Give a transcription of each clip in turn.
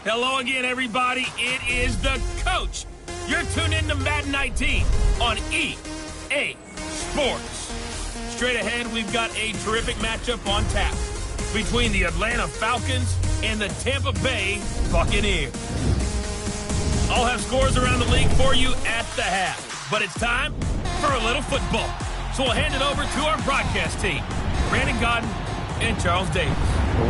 Hello again, everybody. It is the coach. You're tuned in to Madden 19 on EA Sports. Straight ahead, we've got a terrific matchup on tap between the Atlanta Falcons and the Tampa Bay Buccaneers. I'll have scores around the league for you at the half, but it's time for a little football. So we'll hand it over to our broadcast team, Brandon Godden and Charles Davis.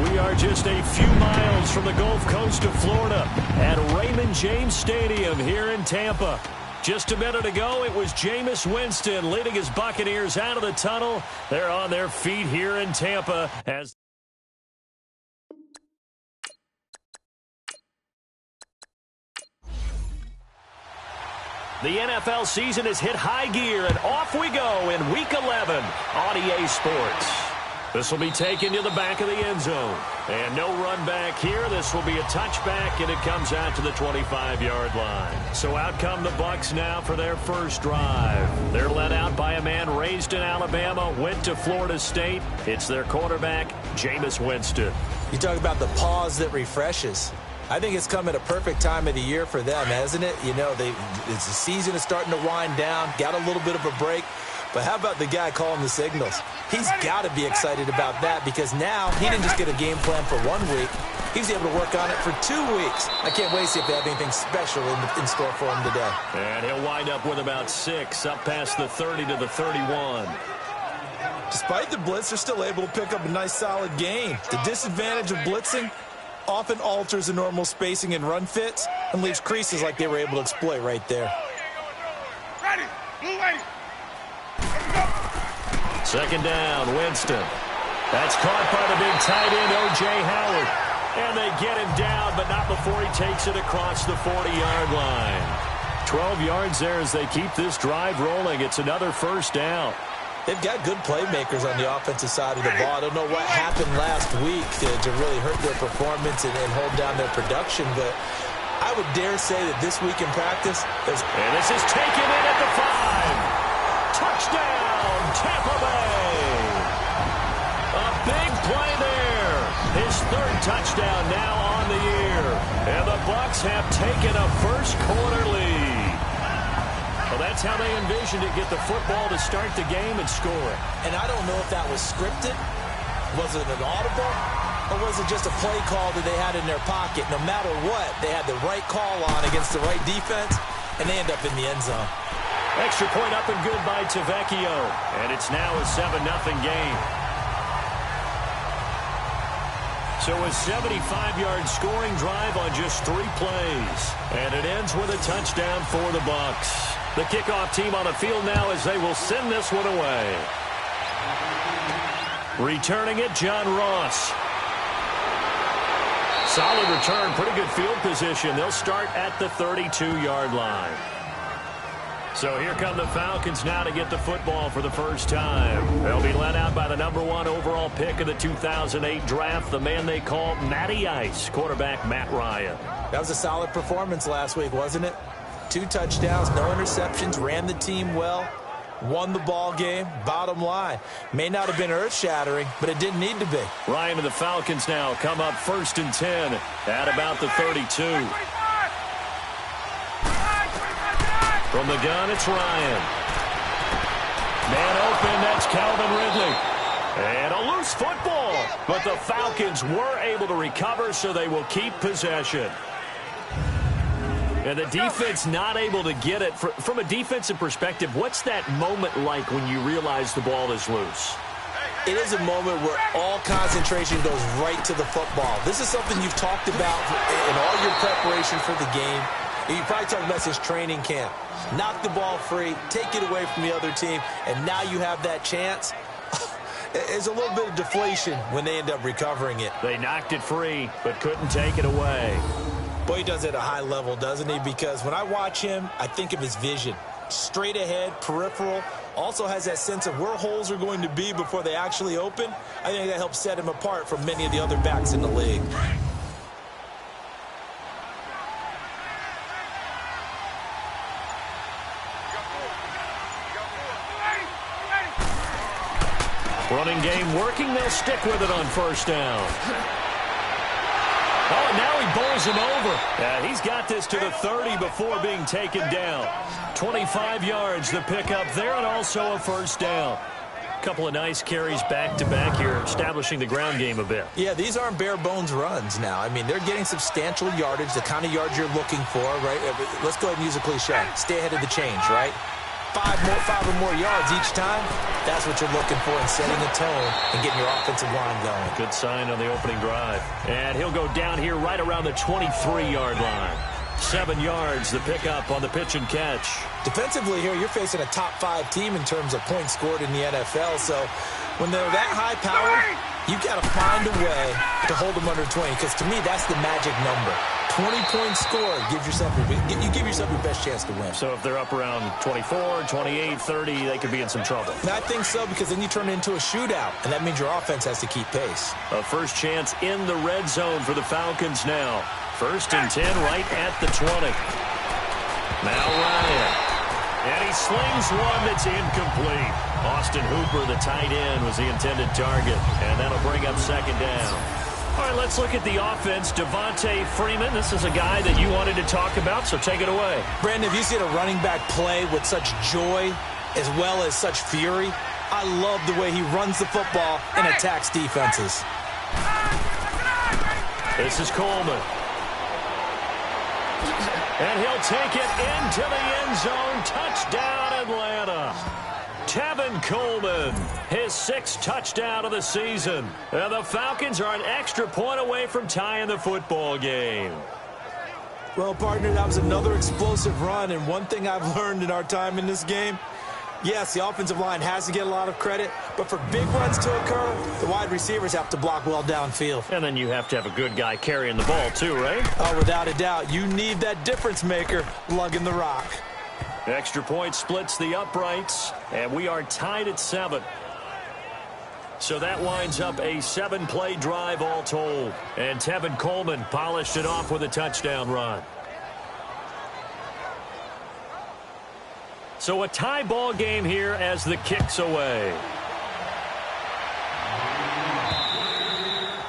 We are just a few miles from the Gulf Coast of Florida at Raymond James Stadium here in Tampa. Just a minute ago, it was Jameis Winston leading his Buccaneers out of the tunnel. They're on their feet here in Tampa as the NFL season has hit high gear, and off we go in Week 11 on EA Sports. This will be taken to the back of the end zone. And no run back here. This will be a touchback, and it comes out to the 25-yard line. So out come the Bucs now for their first drive. They're led out by a man raised in Alabama, went to Florida State. It's their quarterback, Jameis Winston. You talk about the pause that refreshes. I think it's come at a perfect time of the year for them, hasn't it? You know, the season is starting to wind down, got a little bit of a break. But how about the guy calling the signals? He's got to be excited about that because now he didn't just get a game plan for 1 week. He was able to work on it for 2 weeks. I can't wait to see if they have anything special in store for him today. And he'll wind up with about 6, up past the 30 to the 31. Despite the blitz, they're still able to pick up a nice, solid gain. The disadvantage of blitzing often alters the normal spacing and run fits and leaves creases like they were able to exploit right there. Ready, blue ready. Second down, Winston. That's caught by the big tight end, O.J. Howard. And they get him down, but not before he takes it across the 40-yard line. 12 yards there as they keep this drive rolling. It's another first down. They've got good playmakers on the offensive side of the ball. I don't know what happened last week to really hurt their performance and hold down their production, but I would dare say that this week in practice, and this is taken in at the 5. Touchdown, Tampa Bay. A big play there. His third touchdown now on the year. And the Bucs have taken a first quarter lead. Well, that's how they envisioned it, get the football to start the game and score it. And I don't know if that was scripted. Was it an audible? Or was it just a play call that they had in their pocket? No matter what, they had the right call on against the right defense, and they end up in the end zone. Extra point up and good by Tavecchio. And it's now a 7-0 game. So a 75-yard scoring drive on just 3 plays. And it ends with a touchdown for the Bucs. The kickoff team on the field now as they will send this one away. Returning it, John Ross. Solid return, pretty good field position. They'll start at the 32-yard line. So here come the Falcons now to get the football for the first time. They'll be led out by the number 1 overall pick of the 2008 draft, the man they call Matty Ice, quarterback Matt Ryan. That was a solid performance last week, wasn't it? 2 touchdowns, no interceptions, ran the team well, won the ball game. Bottom line, may not have been earth-shattering, but it didn't need to be. Ryan and the Falcons now come up 1st and 10 at about the 32. From the gun, it's Ryan. Man open, that's Calvin Ridley. And a loose football. But the Falcons were able to recover, so they will keep possession. And the defense not able to get it. From a defensive perspective, what's that moment like when you realize the ball is loose? It is a moment where all concentration goes right to the football. This is something you've talked about in all your preparation for the game. You probably talked about this training camp. Knock the ball free, take it away from the other team, and now you have that chance. There's a little bit of deflation when they end up recovering it. They knocked it free, but couldn't take it away. Boy, he does it at a high level, doesn't he? Because when I watch him, I think of his vision. Straight ahead, peripheral. Also has that sense of where holes are going to be before they actually open. I think that helps set him apart from many of the other backs in the league. Running game working. They'll stick with it on 1st down. Oh, and now he bowls him over. He's got this to the 30 before being taken down. 25 yards the pickup there, and also a first down. Couple of nice carries back-to-back here, establishing the ground game a bit. Yeah, these aren't bare-bones runs now. I mean, they're getting substantial yardage, the kind of yards you're looking for, right? Let's go ahead and use a cliche. Stay ahead of the change, right? Five or more yards each time, that's what you're looking for in setting a tone and getting your offensive line going. Good sign on the opening drive. And he'll go down here right around the 23-yard line. 7 yards, the pickup on the pitch and catch. Defensively here, you're facing a top-5 team in terms of points scored in the NFL, so when they're that high-powered, you've got to find a way to hold them under 20, because to me, that's the magic number. 20 points scored, you give yourself your best chance to win. So if they're up around 24, 28, 30, they could be in some trouble. And I think so, because then you turn it into a shootout, and that means your offense has to keep pace. A first chance in the red zone for the Falcons now. 1st and 10 right at the 20. Now Ryan. And he slings one that's incomplete. Austin Hooper, the tight end, was the intended target. And that'll bring up 2nd down. All right, let's look at the offense. Devontae Freeman, this is a guy that you wanted to talk about, so take it away. Brandon, have you seen a running back play with such joy as well as such fury? I love the way he runs the football and attacks defenses. This is Coleman. And he'll take it into the end zone. Touchdown, Atlanta. Tevin Coleman, his 6th touchdown of the season. And the Falcons are an extra point away from tying the football game. Well, partner, that was another explosive run. And one thing I've learned in our time in this game, yes, the offensive line has to get a lot of credit, but for big runs to occur, the wide receivers have to block well downfield. And then you have to have a good guy carrying the ball too, right? Oh, without a doubt. You need that difference maker lugging the rock. Extra point splits the uprights, and we are tied at 7. So that winds up a 7-play drive all told. And Tevin Coleman polished it off with a touchdown run. So a tie ball game here as the kick's away.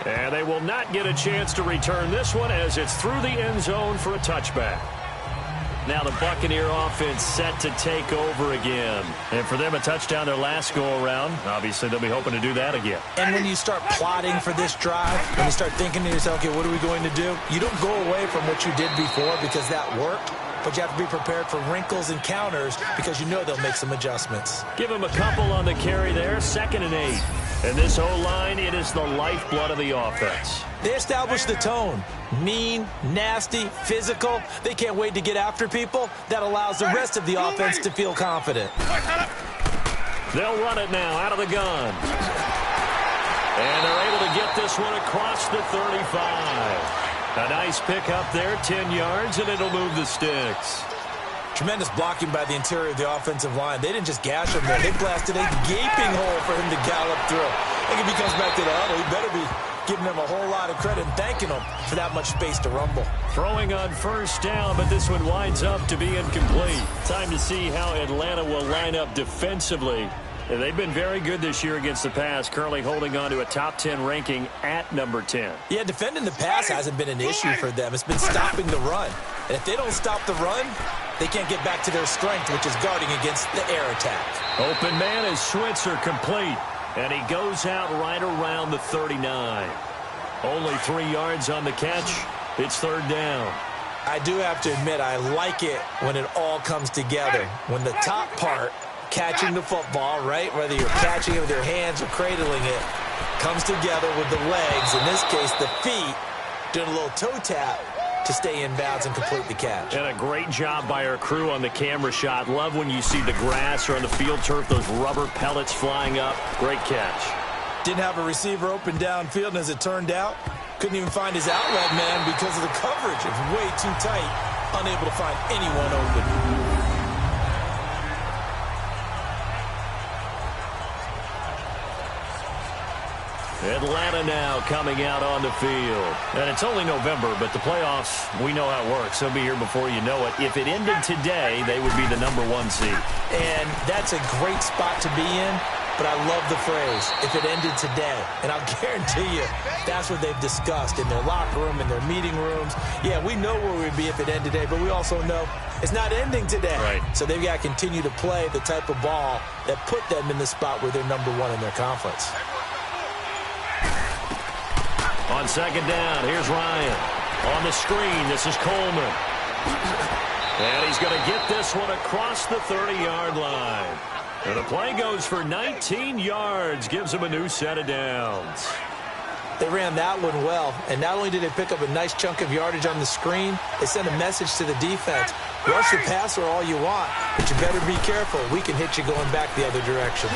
And they will not get a chance to return this one as it's through the end zone for a touchback. Now the Buccaneer offense set to take over again. And for them, a touchdown their last go-around. Obviously, they'll be hoping to do that again. And when you start plotting for this drive, when you start thinking to yourself, okay, what are we going to do? You don't go away from what you did before because that worked. But you have to be prepared for wrinkles and counters because you know they'll make some adjustments. Give him a couple on the carry there, 2nd and 8. And this O-line, it is the lifeblood of the offense. They establish the tone. Mean, nasty, physical. They can't wait to get after people. That allows the rest of the offense to feel confident. They'll run it now out of the gun. And they're able to get this one across the 35. A nice pickup there, 10 yards, and it'll move the sticks. Tremendous blocking by the interior of the offensive line. They didn't just gash him there. They blasted a gaping hole for him to gallop through. I think if he comes back to the huddle, he better be giving them a whole lot of credit and thanking them for that much space to rumble. Throwing on 1st down, but this one winds up to be incomplete. Time to see how Atlanta will line up defensively. They've been very good this year against the pass, currently holding on to a top 10 ranking at number 10. Yeah, defending the pass hasn't been an issue for them. It's been stopping the run. And if they don't stop the run, they can't get back to their strength, which is guarding against the air attack. Open man is Switzer, complete. And he goes out right around the 39. Only 3 yards on the catch. It's 3rd down. I do have to admit, I like it when it all comes together. When the top part, catching the football, right, whether you're catching it with your hands or cradling it, comes together with the legs, in this case the feet, doing a little toe tap to stay in bounds and complete the catch. And a great job by our crew on the camera shot. Love when you see the grass or on the field turf, those rubber pellets flying up. Great catch. Didn't have a receiver open downfield, and as it turned out, couldn't even find his outlet man because of the coverage. It was way too tight, unable to find anyone open. Atlanta now coming out on the field. And it's only November, but the playoffs, we know how it works. They'll be here before you know it. If it ended today, they would be the #1 seed. And that's a great spot to be in but I love the phrase, if it ended today. And I'll guarantee you that's what they've discussed in their locker room, in their meeting rooms. Yeah, we know where we'd be if it ended today, but we also know it's not ending today. Right. So they've got to continue to play the type of ball that put them in the spot where they're number one in their conference. On second down, here's Ryan. On the screen, this is Coleman. And he's going to get this one across the 30-yard line. And the play goes for 19 yards, gives him a new set of downs. They ran that one well, and not only did they pick up a nice chunk of yardage on the screen, they sent a message to the defense. Rush the passer all you want, but you better be careful. We can hit you going back the other direction.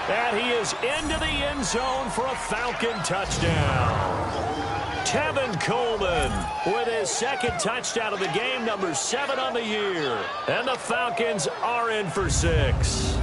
And he is into the end zone for a Falcon touchdown. Tevin Coleman with his second touchdown of the game, number 7 on the year. And the Falcons are in for 6.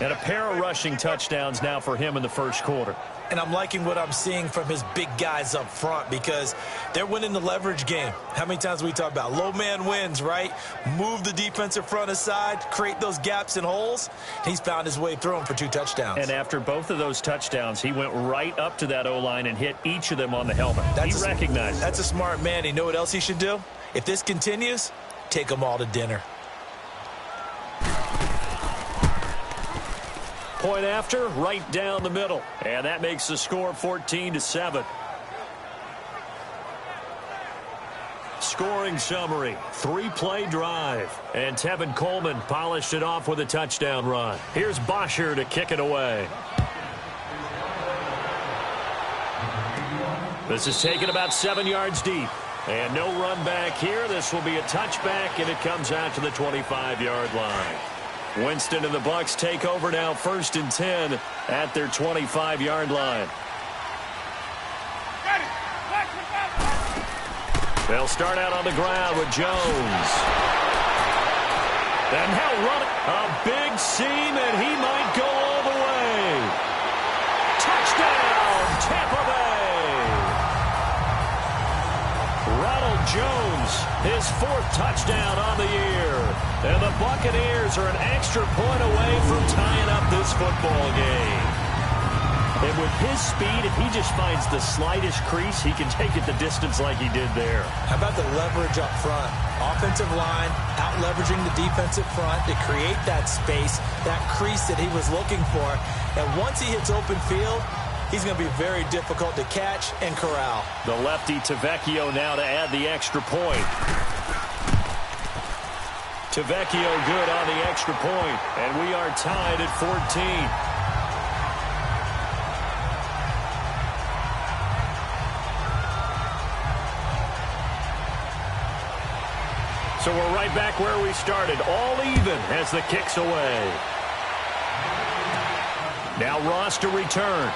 And a pair of rushing touchdowns now for him in the first quarter. And I'm liking what I'm seeing from his big guys up front because they're winning the leverage game. How many times we talk about low man wins, right? Move the defensive front aside, create those gaps and holes. He's found his way through them for 2 touchdowns. And after both of those touchdowns, he went right up to that O-line and hit each of them on the helmet. He recognized it. That's a smart man. You know what else he should do? If this continues, take them all to dinner. Point after, right down the middle. And that makes the score 14-7. Scoring summary, 3-play drive. And Tevin Coleman polished it off with a touchdown run. Here's Bosher to kick it away. This is taken about 7 yards deep. And no run back here. This will be a touchback, and it comes out to the 25-yard line. Winston and the Bucs take over now, 1st and 10 at their 25-yard line. They'll start out on the ground with Jones. And he'll run it. A big seam, and he might go all the way. Touchdown, Tampa Bay. Ronald Jones, his 4th touchdown on the year. And the Buccaneers are an extra point away from tying up this football game. And with his speed, if he just finds the slightest crease, he can take it the distance like he did there. How about the leverage up front? Offensive line, out-leveraging the defensive front to create that space, that crease that he was looking for. And once he hits open field, he's going to be very difficult to catch and corral. The lefty Tavecchio now to add the extra point. Tavecchio good on the extra point, and we are tied at 14. So we're right back where we started, all even as the kick's away. Now Ross to return.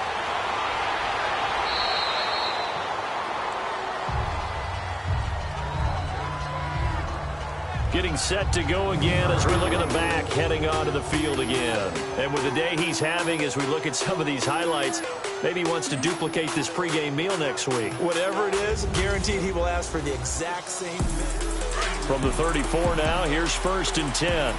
Getting set to go again as we look at the back, heading onto the field again. And with the day he's having, as we look at some of these highlights, maybe he wants to duplicate this pregame meal next week. Whatever it is, guaranteed he will ask for the exact same thing. From the 34 now, here's 1st and 10.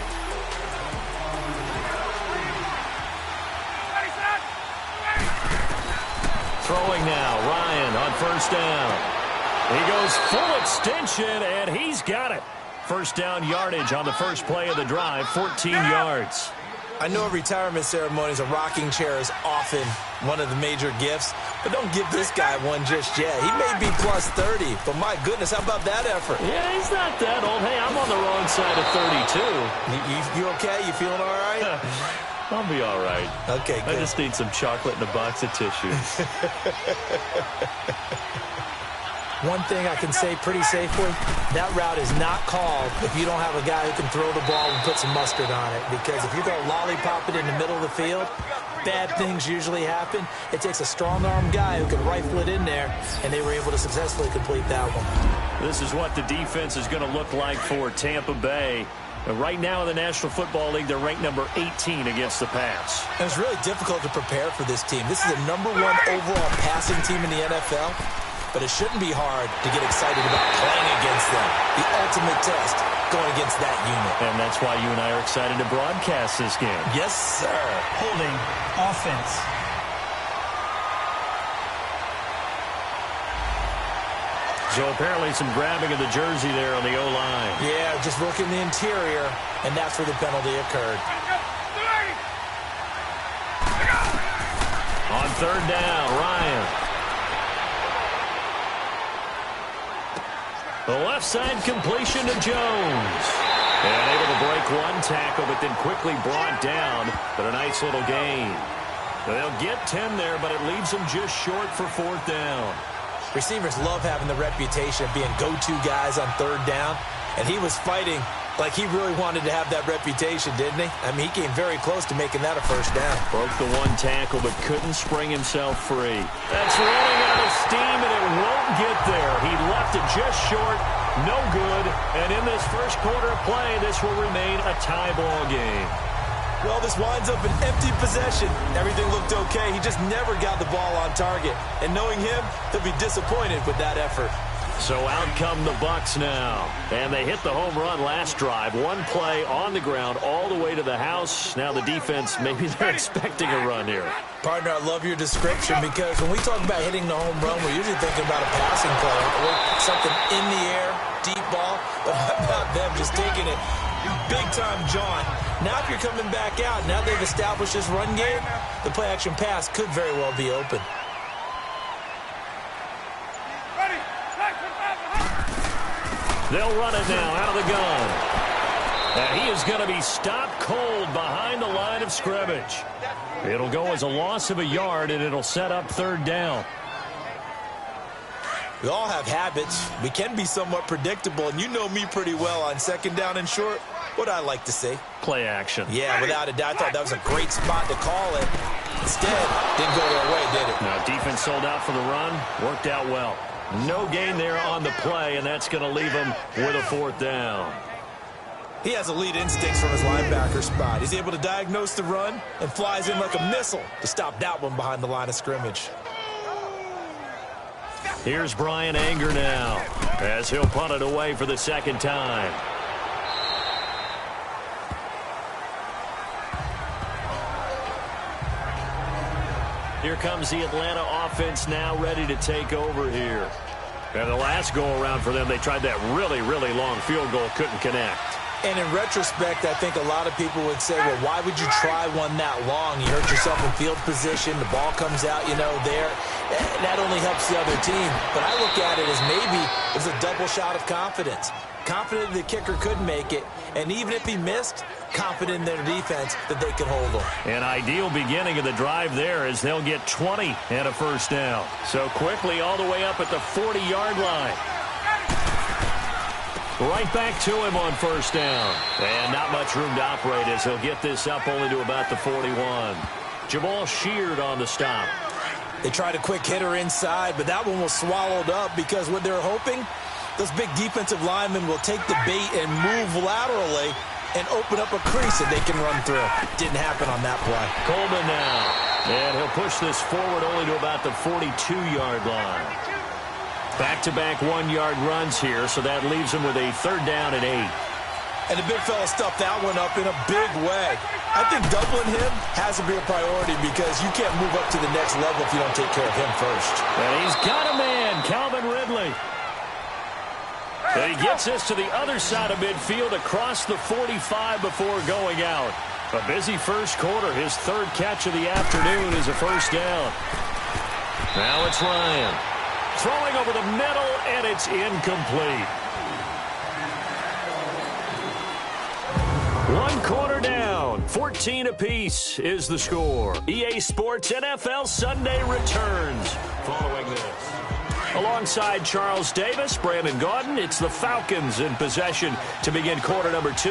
Throwing now, Ryan on 1st down. He goes full extension, and he's got it. 1st down yardage on the first play of the drive, 14 yards. I know a retirement ceremonies, a rocking chair is often one of the major gifts, but don't give this guy one just yet. He may be plus 30, but my goodness, how about that effort? Yeah, he's not that old. Hey, I'm on the wrong side of 32. You okay? You feeling all right? I'll be all right. Okay, good. I just need some chocolate and a box of tissues. One thing I can say pretty safely, that route is not called if you don't have a guy who can throw the ball and put some mustard on it. Because if you go lollipop it in the middle of the field, bad things usually happen. It takes a strong-arm guy who can rifle it in there, and they were able to successfully complete that one. This is what the defense is going to look like for Tampa Bay. Right now in the National Football League, they're ranked number 18 against the pass. And it's really difficult to prepare for this team. This is the #1 overall passing team in the NFL. but it shouldn't be hard to get excited about playing against them. The ultimate test going against that unit. And that's why you and I are excited to broadcast this game. Yes, sir. Holding offense. So apparently some grabbing of the jersey there on the O-line. Yeah, just working the interior, and that's where the penalty occurred. On third down, Ryan. The left side completion to Jones. And able to break one tackle, but then quickly brought down. But a nice little gain. They'll get 10 there, but it leaves them just short for fourth down. Receivers love having the reputation of being go-to guys on third down, and he was fighting like he really wanted to have that reputation, didn't he? I mean, he came very close to making that a first down. Broke the one tackle, but couldn't spring himself free. That's running out of steam, and it won't get there. He left it just short, no good, and in this first quarter of play, this will remain a tie ball game. Well, this winds up an empty possession. Everything looked okay. He just never got the ball on target. And knowing him, he'll be disappointed with that effort. So out come the Bucs now. And they hit the home run last drive. One play on the ground all the way to the house. Now the defense, maybe they're expecting a run here. Partner, I love your description because when we talk about hitting the home run, we're usually thinking about a passing play. Something in the air, deep ball. But how about them just taking it big-time jaunt? Now if you're coming back out, now they've established this run game, the play-action pass could very well be open. They'll run it now out of the gun. And he is going to be stopped cold behind the line of scrimmage. It'll go as a loss of a yard, and it'll set up third down. We all have habits. We can be somewhat predictable, and you know me pretty well on second down and short. What I like to see. Play action. Yeah, without a doubt. I thought that was a great spot to call it. Instead, didn't go their way, did it? Now, defense sold out for the run. Worked out well. No gain there on the play, and that's going to leave him with a fourth down. He has elite instincts from his linebacker spot. He's able to diagnose the run and flies in like a missile to stop that one behind the line of scrimmage. Here's Brian Anger now as he'll punt it away for the second time. Here comes the Atlanta offense now ready to take over here. And the last go-around for them, they tried that really, really long field goal, couldn't connect. And in retrospect, I think a lot of people would say, well, why would you try one that long? You hurt yourself in field position. The ball comes out, there. That only helps the other team. But I look at it as maybe it's a double shot of confidence. Confident the kicker could make it. And even if he missed, confident in their defense that they could hold him. An ideal beginning of the drive there as they'll get 20 and a first down. So quickly all the way up at the 40-yard line. Right back to him on first down. And not much room to operate as he'll get this up only to about the 41. Jamal Sheard on the stop. They tried a quick hitter inside, but that one was swallowed up because what they're hoping, those big defensive linemen will take the bait and move laterally and open up a crease that they can run through. Didn't happen on that play. Coleman now. And he'll push this forward only to about the 42-yard line. Back-to-back one-yard runs here, so that leaves him with a third down and 8. And the big fella stuffed that one up in a big way. I think doubling him has to be a priority because you can't move up to the next level if you don't take care of him first. And he's got a man, Calvin Ridley. And he gets this to the other side of midfield across the 45 before going out. A busy first quarter. His third catch of the afternoon is a first down. Now it's Ryan. Throwing over the middle, and it's incomplete. One quarter down. 14 apiece is the score. EA Sports NFL Sunday returns following this. Alongside Charles Davis, Brandon Gaudin, it's the Falcons in possession to begin quarter number 2.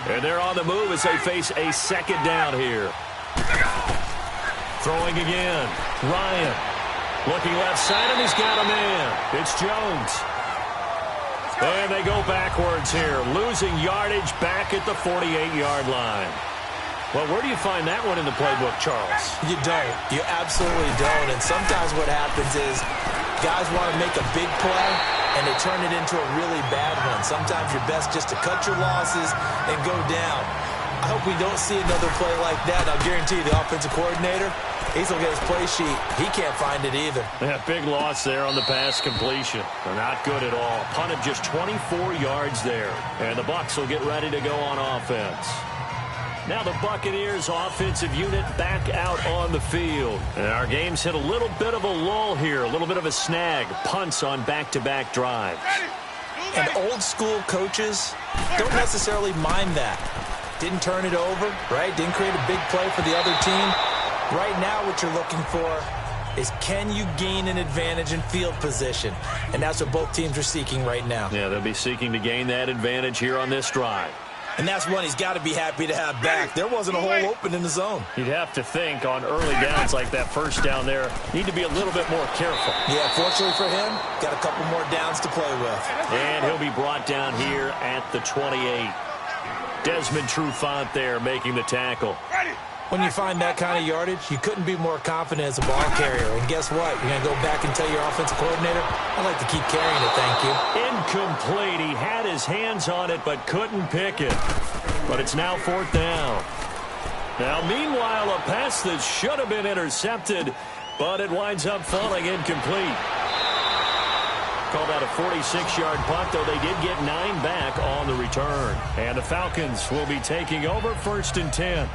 And they're on the move as they face a second down here. Throwing again. Ryan. Looking left side, and he's got a man. It's Jones. And they go backwards here, losing yardage back at the 48-yard line. Well, where do you find that one in the playbook, Charles? You don't. You absolutely don't. And sometimes what happens is Guys want to make a big play, and they turn it into a really bad one. Sometimes you're best just to cut your losses and go down. I hope we don't see another play like that. I'll guarantee you the offensive coordinator, he's going to get his play sheet. He can't find it either. Yeah, big loss there on the pass completion. They're not good at all. Punted just 24 yards there. And the Bucs will get ready to go on offense. Now the Buccaneers offensive unit back out on the field. And our game's hit a little bit of a lull here, a little bit of a snag. Punts on back-to-back drives. And old school coaches don't necessarily mind that. Didn't turn it over, right? Didn't create a big play for the other team. Right now what you're looking for is can you gain an advantage in field position? And that's what both teams are seeking right now. Yeah, they'll be seeking to gain that advantage here on this drive. And that's one he's got to be happy to have back. There wasn't a hole open in the zone. You'd have to think on early downs like that first down there, need to be a little bit more careful. Yeah, fortunately for him, got a couple more downs to play with. And he'll be brought down here at the 28. Desmond Trufant there making the tackle. When you find that kind of yardage, you couldn't be more confident as a ball carrier. And guess what? You're going to go back and tell your offensive coordinator, I'd like to keep carrying it, thank you. Incomplete. He had his hands on it but couldn't pick it. But it's now 4th down. Now, meanwhile, a pass that should have been intercepted, but it winds up falling incomplete. Called out a 46-yard punt, though they did get 9 back on the return. And the Falcons will be taking over 1st and 10.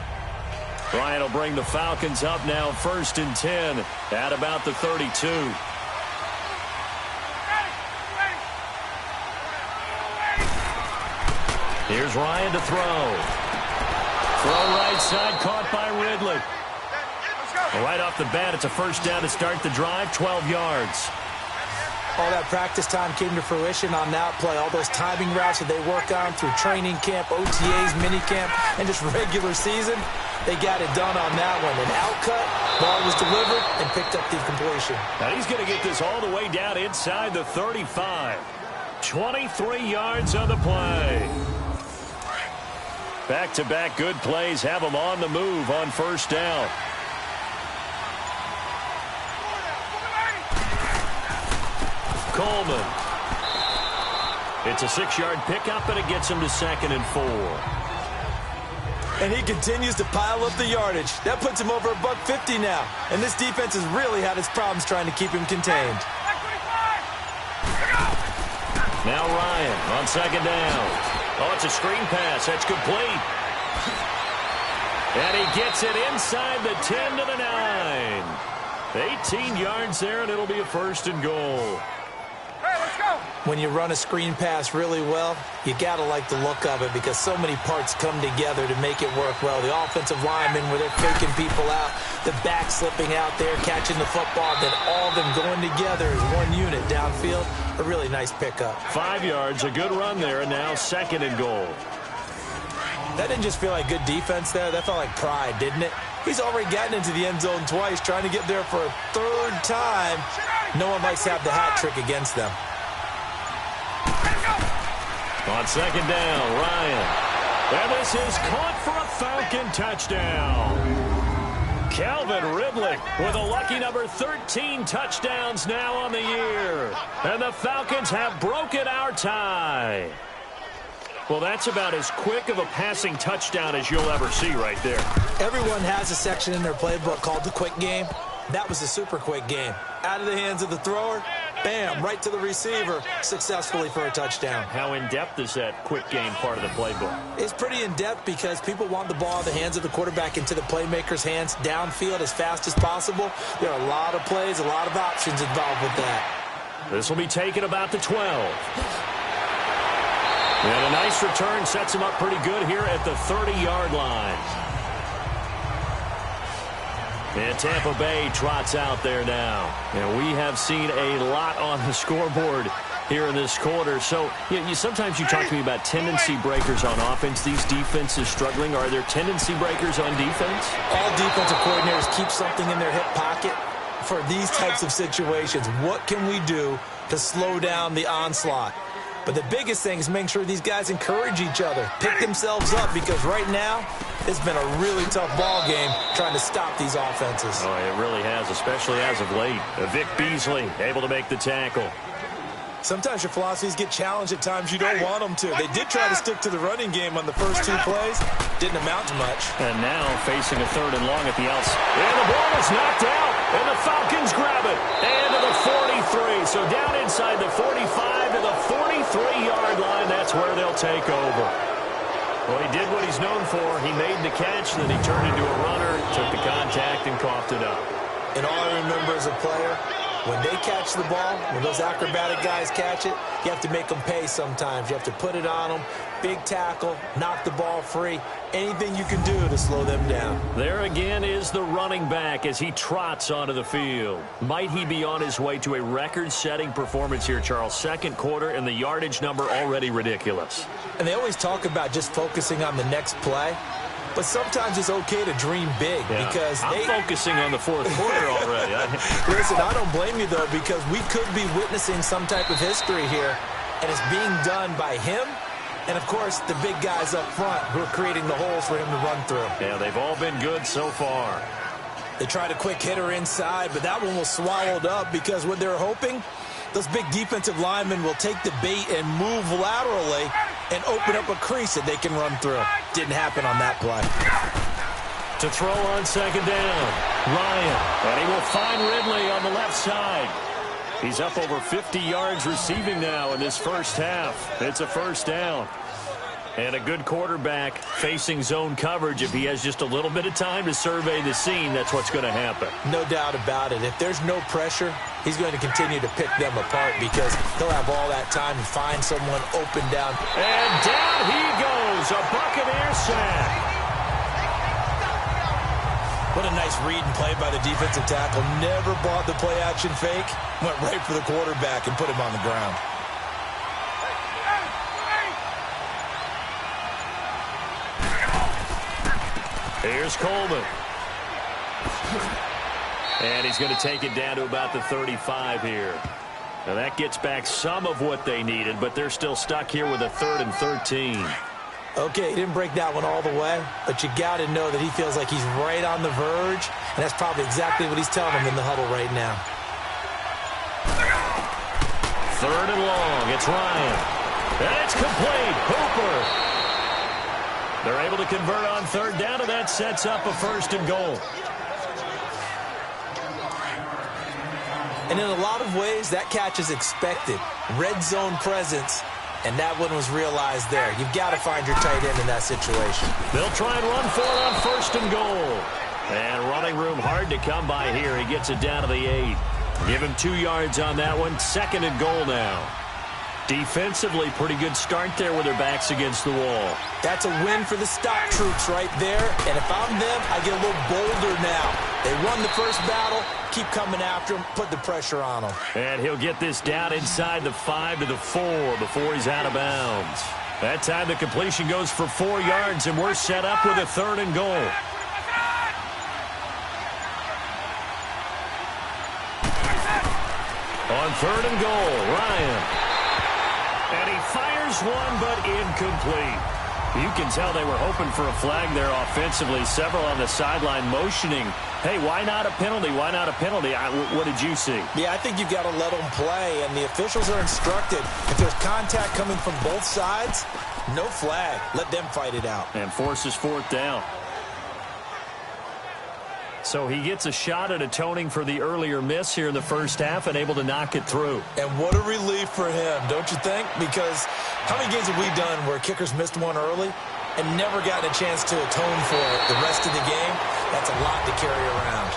Ryan will bring the Falcons up now 1st and 10 at about the 32. Here's Ryan to throw. Throw right side, caught by Ridley. Right off the bat, it's a 1st down to start the drive, 12 yards. All that practice time came to fruition on that play. All those timing routes that they work on through training camp, OTAs, minicamp, and just regular season, they got it done on that one. An outcut, ball was delivered, and picked up the completion. Now he's going to get this all the way down inside the 35. 23 yards on the play. Back-to-back good plays have them on the move on 1st down. Coleman. It's a 6-yard pickup, and it gets him to 2nd and 4. And he continues to pile up the yardage. That puts him over $150 now. And this defense has really had its problems trying to keep him contained. Now Ryan on 2nd down. Oh, it's a screen pass. That's complete. And he gets it inside the 10 to the 9. 18 yards there, and it'll be a 1st and goal. When you run a screen pass really well, you got to like the look of it because so many parts come together to make it work well. The offensive linemen where they're faking people out, the back slipping out there, catching the football, then all of them going together as one unit downfield. A really nice pickup. 5 yards, a good run there, and now 2nd and goal. That didn't just feel like good defense there. That felt like pride, didn't it? He's already gotten into the end zone twice, trying to get there for a 3rd time. No one likes to have the hat trick against them. On 2nd down, Ryan. And this is caught for a Falcon touchdown. Calvin Ridley with a lucky number 13 touchdowns now on the year. And the Falcons have broken our tie. Well, that's about as quick of a passing touchdown as you'll ever see right there. Everyone has a section in their playbook called the quick game. That was a super quick game. Out of the hands of the thrower, bam, right to the receiver, successfully for a touchdown. How in-depth is that quick game part of the playbook? It's pretty in-depth because people want the ball in the hands of the quarterback into the playmaker's hands downfield as fast as possible. There are a lot of plays, a lot of options involved with that. This will be taken about the 12. And a nice return sets him up pretty good here at the 30-yard line. And Tampa Bay trots out there now. And we have seen a lot on the scoreboard here in this quarter. So sometimes you talk to me about tendency breakers on offense. These defenses struggling. Are there tendency breakers on defense? All defensive coordinators keep something in their hip pocket for these types of situations. What can we do to slow down the onslaught? But the biggest thing is making sure these guys encourage each other, pick themselves up, because right now it's been a really tough ball game trying to stop these offenses. Oh, it really has, especially as of late. Vic Beasley able to make the tackle. Sometimes your philosophies get challenged at times you don't want them to. They did try to stick to the running game on the first 2 plays. Didn't amount to much. And now facing a 3rd and long at the outside. And the ball is knocked out. And the Falcons grab it. And to the 43. So down inside the 45 to the 43-yard line. That's where they'll take over. Well, he did what he's known for. He made the catch, then he turned into a runner, took the contact, and coughed it up. And all I remember as a player, when they catch the ball, when those acrobatic guys catch it, you have to make them pay sometimes. You have to put it on them. Big tackle, knock the ball free. Anything you can do to slow them down. There again is the running back as he trots onto the field. Might he be on his way to a record-setting performance here, Charles? 2nd quarter, and the yardage number already ridiculous. And they always talk about just focusing on the next play. But sometimes it's okay to dream big because I'm focusing on the 4th quarter already. Listen, I don't blame you, though, because we could be witnessing some type of history here, and it's being done by him and, of course, the big guys up front who are creating the holes for him to run through. Yeah, they've all been good so far. They tried a quick hitter inside, but that one was swallowed up because what they're hoping, those big defensive linemen will take the bait and move laterally and open up a crease that they can run through. Didn't happen on that play. To throw on 2nd down, Ryan. And he will find Ridley on the left side. He's up over 50 yards receiving now in this first half. It's a 1st down. And a good quarterback facing zone coverage. If he has just a little bit of time to survey the scene, that's what's going to happen. No doubt about it. If there's no pressure, he's going to continue to pick them apart because he'll have all that time to find someone open down. And down he goes, a Buccaneer sack. What a nice read and play by the defensive tackle. Never bought the play-action fake. Went right for the quarterback and put him on the ground. Here's Coleman. And he's going to take it down to about the 35 here. Now that gets back some of what they needed, but they're still stuck here with a 3rd and 13. Okay, he didn't break that one all the way, but you got to know that he feels like he's right on the verge, and that's probably exactly what he's telling him in the huddle right now. 3rd and long. It's Ryan. And it's complete. Hooper. They're able to convert on 3rd down, and that sets up a 1st and goal. And in a lot of ways, that catch is expected. Red zone presence, and that one was realized there. You've got to find your tight end in that situation. They'll try and run for it on 1st and goal. And running room hard to come by here. He gets it down to the 8. Give him 2 yards on that one. 2nd and goal now. Defensively, pretty good start there with their backs against the wall. That's a win for the stock troops right there. And if I'm them, I get a little bolder now. They won the first battle. Keep coming after him. Put the pressure on him. And he'll get this down inside the 5 to the 4 before he's out of bounds. That time the completion goes for 4 yards, and we're set up with a 3rd and goal. On 3rd and goal, Ryan. And he fires one, but incomplete. You can tell they were hoping for a flag there offensively. Several on the sideline motioning, hey, why not a penalty? Why not a penalty? What did you see? Yeah, I think you've got to let them play, and the officials are instructed. If there's contact coming from both sides, no flag. Let them fight it out. And forces 4th down. So he gets a shot at atoning for the earlier miss here in the first half and able to knock it through. And what a relief for him, don't you think? Because how many games have we done where kickers missed one early and never gotten a chance to atone for it the rest of the game? That's a lot to carry around.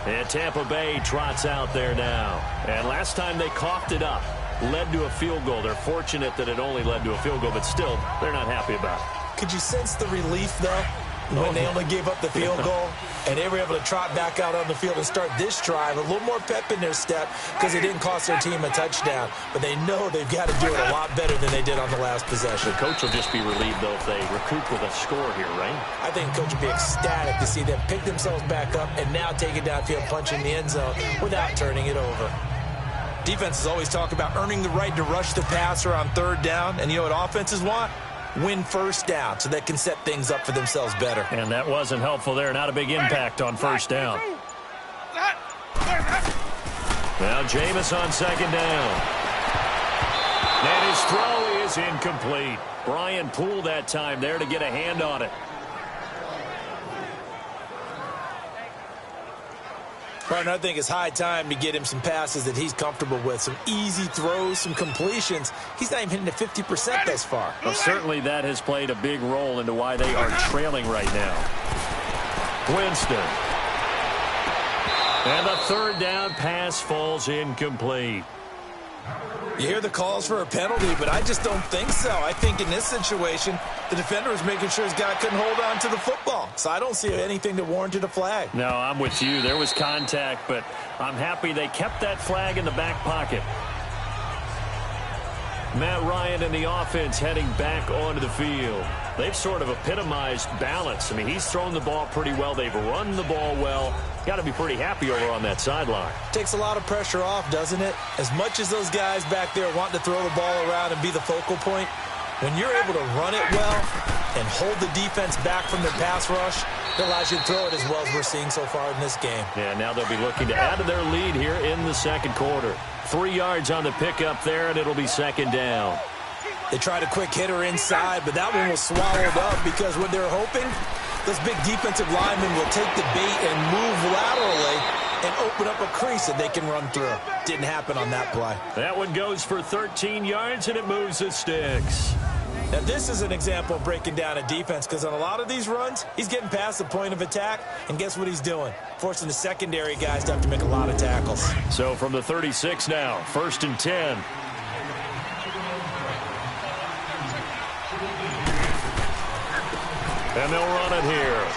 And Tampa Bay trots out there now. And last time they coughed it up. Led to a field goal. They're fortunate that it only led to a field goal, but still, they're not happy about it. Could you sense the relief, though? when they only gave up the field goal, and they were able to trot back out on the field and start this drive. A little more pep in their step because it didn't cost their team a touchdown. But they know they've got to do it a lot better than they did on the last possession. The coach will just be relieved, though, if they recoup with a score here, right? I think the coach will be ecstatic to see them pick themselves back up and now take it downfield, punch in the end zone without turning it over. Defenses always talk about earning the right to rush the passer on third down. And you know what offenses want? Win first down so they can set things up for themselves better. And that wasn't helpful there. Not a big impact on first down. Now Jameis on second down. And his throw is incomplete. Brian Poole that time there to get a hand on it. Partner, I think it's high time to get him some passes that he's comfortable with. Some easy throws, some completions. He's not even hitting the 50% thus far. Well, certainly that has played a big role into why they are trailing right now. Winston. And the third down pass falls incomplete. You hear the calls for a penalty, but I just don't think so. I think in this situation, the defender was making sure his guy couldn't hold on to the football. So I don't see anything that warranted a flag. No, I'm with you. There was contact, but I'm happy they kept that flag in the back pocket. Matt Ryan and the offense heading back onto the field. They've sort of epitomized balance. I mean, he's thrown the ball pretty well. They've run the ball well. Got to be pretty happy over on that sideline. Takes a lot of pressure off, doesn't it? As much as those guys back there want to throw the ball around and be the focal point, when you're able to run it well and hold the defense back from their pass rush, it allows you to throw it as well as we're seeing so far in this game. Yeah, now they'll be looking to add to their lead here in the second quarter. 3 yards on the pickup there, and it'll be second down. They tried a quick hitter inside, but that one was swallowed up because what they're hoping, those big defensive linemen will take the bait and move laterally and open up a crease that they can run through. Didn't happen on that play. That one goes for 13 yards, and it moves the sticks. Now, this is an example of breaking down a defense because on a lot of these runs, he's getting past the point of attack, and guess what he's doing? Forcing the secondary guys to have to make a lot of tackles. So from the 36 now, 1st and 10. And they'll run it here.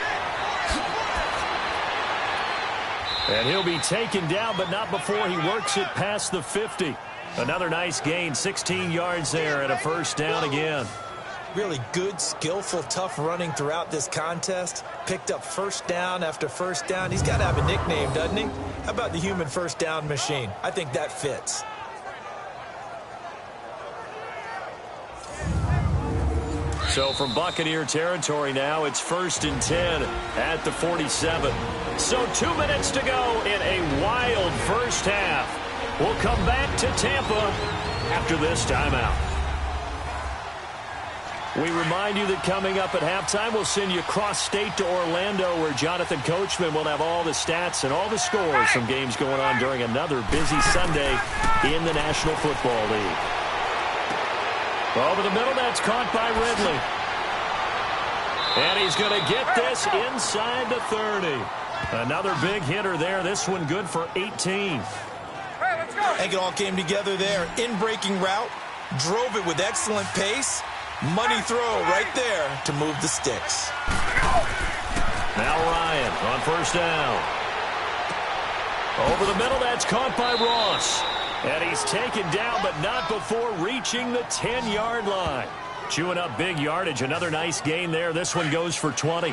And he'll be taken down, but not before he works it past the 50. Another nice gain, 16 yards there, and a first down again. Really good, skillful, tough running throughout this contest. Picked up first down after first down. He's got to have a nickname, doesn't he? How about the human first down machine? I think that fits. So from Buccaneer territory now, it's 1st and 10 at the 47. So 2 minutes to go in a wild first half. We'll come back to Tampa after this timeout. We remind you that coming up at halftime, we'll send you cross-state to Orlando, where Jonathan Coachman will have all the stats and all the scores from games going on during another busy Sunday in the National Football League. Over the middle, that's caught by Ridley. And he's going to get this inside the 30. Another big hitter there. This one good for 18. I think it all came together there. In-breaking route, drove it with excellent pace. Money throw right there to move the sticks. Now Ryan on first down. Over the middle, that's caught by Ross. And he's taken down, but not before reaching the 10-yard line. Chewing up big yardage. Another nice gain there. This one goes for 20.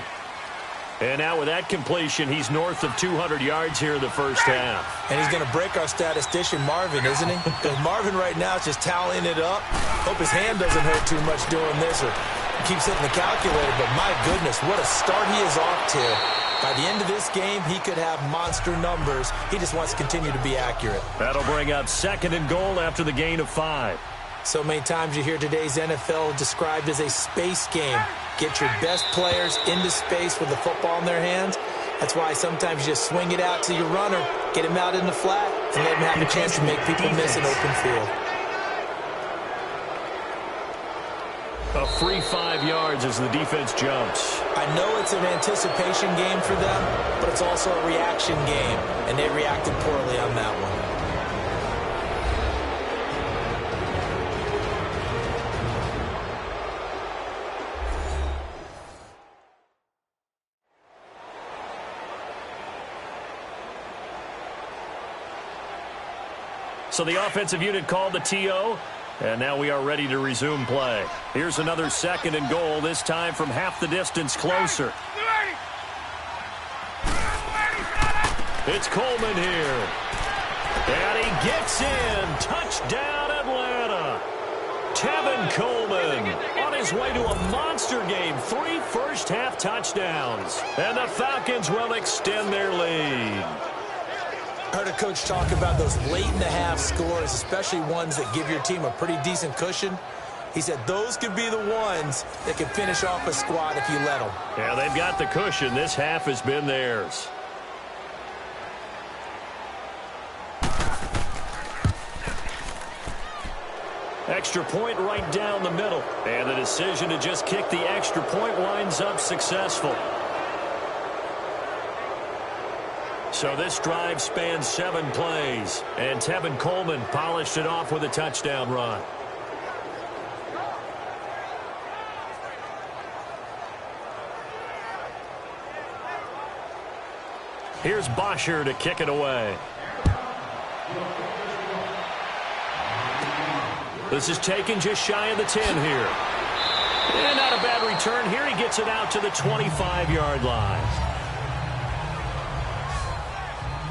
And now with that completion, he's north of 200 yards here in the first half. And he's going to break our statistician, Marvin, isn't he? Because Marvin right now is just tallying it up. Hope his hand doesn't hurt too much doing this or keeps hitting the calculator. But my goodness, what a start he is off to. By the end of this game, he could have monster numbers. He just wants to continue to be accurate. That'll bring up 2nd and goal after the gain of 5. So many times you hear today's NFL described as a space game. Get your best players into space with the football in their hands. That's why sometimes you just swing it out to your runner, get him out in the flat, and let him have a chance to make people miss an open field. A free 5 yards as the defense jumps. I know it's an anticipation game for them, but it's also a reaction game, and they reacted poorly on that one. So the offensive unit called the TO, and now we are ready to resume play. Here's another 2nd and goal, this time from half the distance closer. It's Coleman here. And he gets in. Touchdown, Atlanta. Tevin Coleman on his way to a monster game. 3 first-half touchdowns. And the Falcons will extend their lead. I heard a coach talk about those late-in-the-half scores, especially ones that give your team a pretty decent cushion. He said those could be the ones that can finish off a squad if you let them. Yeah, they've got the cushion. This half has been theirs. Extra point right down the middle. And the decision to just kick the extra point winds up successful. So this drive spans 7 plays. And Tevin Coleman polished it off with a touchdown run. Here's Bosher to kick it away. This is taken just shy of the 10 here. And not a bad return here. He gets it out to the 25-yard line.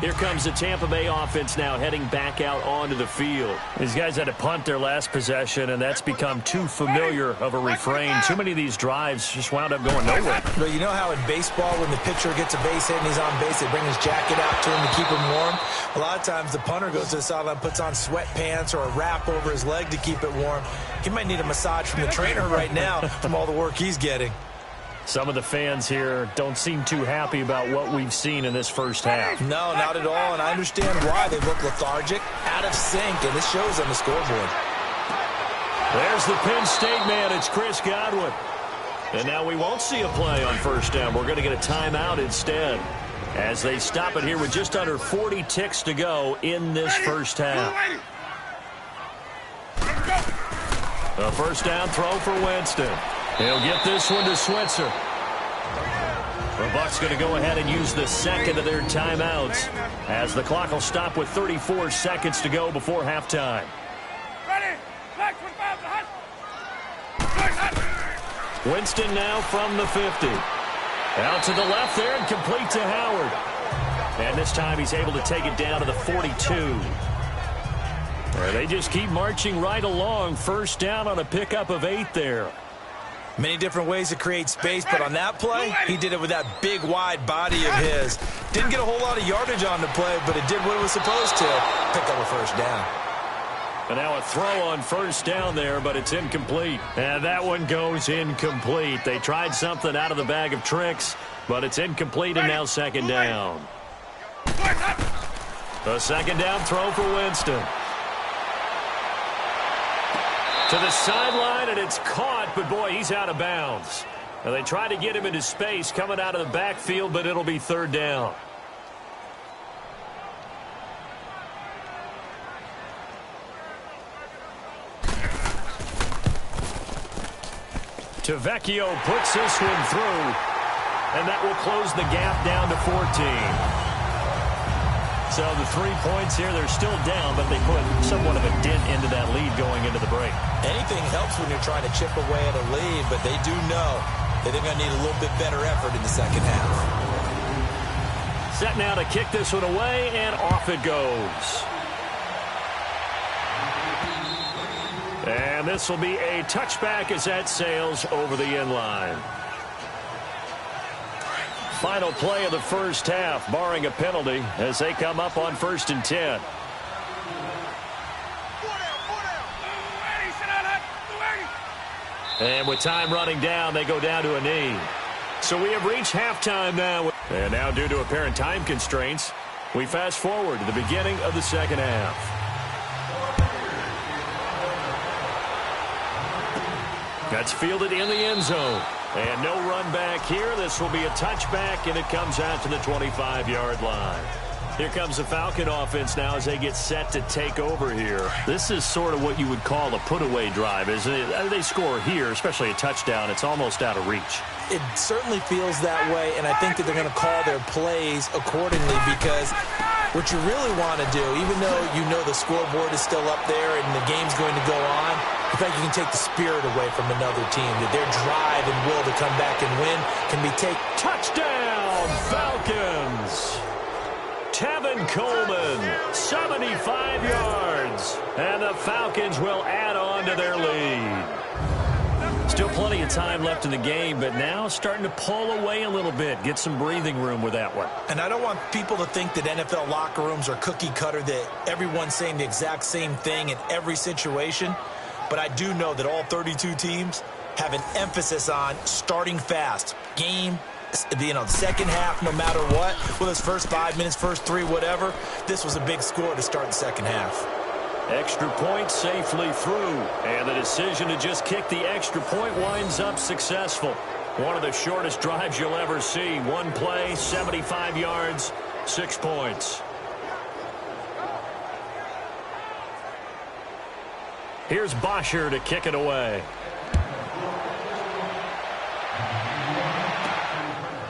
Here comes the Tampa Bay offense now heading back out onto the field. These guys had to punt their last possession, and that's become too familiar of a refrain. Too many of these drives just wound up going nowhere. But you know how in baseball, when the pitcher gets a base hit and he's on base, they bring his jacket out to him to keep him warm? A lot of times the punter goes to the sideline, puts on sweatpants or a wrap over his leg to keep it warm. He might need a massage from the trainer right now from all the work he's getting. Some of the fans here don't seem too happy about what we've seen in this first half. No, not at all, and I understand why. They look lethargic, out of sync, and this shows on the scoreboard. There's the Penn State man. It's Chris Godwin. And now we won't see a play on first down. We're going to get a timeout instead as they stop it here with just under 40 ticks to go in this first half. A first down throw for Winston. He'll get this one to Switzer. The Bucs going to go ahead and use the second of their timeouts as the clock will stop with 34 seconds to go before halftime. Winston now from the 50. Out to the left there and complete to Howard. And this time he's able to take it down to the 42. They just keep marching right along. First down on a pickup of 8 there. Many different ways to create space, but on that play, he did it with that big, wide body of his. Didn't get a whole lot of yardage on the play, but it did what it was supposed to. Pick up a first down. And now a throw on first down there, but it's incomplete. And that one goes incomplete. They tried something out of the bag of tricks, but it's incomplete and now second down. A second down throw for Winston. To the sideline, and it's caught, but boy, he's out of bounds. And they try to get him into space coming out of the backfield, but it'll be third down. Tavecchio puts this one through, and that will close the gap down to 14. So the 3 points here, they're still down, but they put somewhat of a dent into that lead going into the break. Anything helps when you're trying to chip away at a lead, but they do know that they're going to need a little bit better effort in the second half. Set now to kick this one away, and off it goes. And this will be a touchback as that sails over the end line. Final play of the first half, barring a penalty, as they come up on 1st and 10. And with time running down, they go down to a knee. So we have reached halftime now. And now, due to apparent time constraints, we fast forward to the beginning of the second half. That's fielded in the end zone. And no run back here. This will be a touchback, and it comes out to the 25-yard line. Here comes the Falcon offense now as they get set to take over here. This is sort of what you would call a put-away drive, isn't it? They score here, especially a touchdown. It's almost out of reach. It certainly feels that way, and I think that they're going to call their plays accordingly because What you really want to do, even though you know the scoreboard is still up there and the game's going to go on, in fact, you can take the spirit away from another team, that their drive and will to come back and win can be taken. Touchdown, Falcons! Tevin Coleman, 75 yards. And the Falcons will add on to their lead. Still plenty of time left in the game, but now starting to pull away a little bit. Get some breathing room with that one. And I don't want people to think that NFL locker rooms are cookie cutter, that everyone's saying the exact same thing in every situation. But I do know that all 32 teams have an emphasis on starting fast. Game, the second half, no matter what, whether it's first 5 minutes, first 3, whatever, this was a big score to start the second half. Extra point safely through, and the decision to just kick the extra point winds up successful. One of the shortest drives you'll ever see. One play, 75 yards, 6 points. Here's Bosher to kick it away.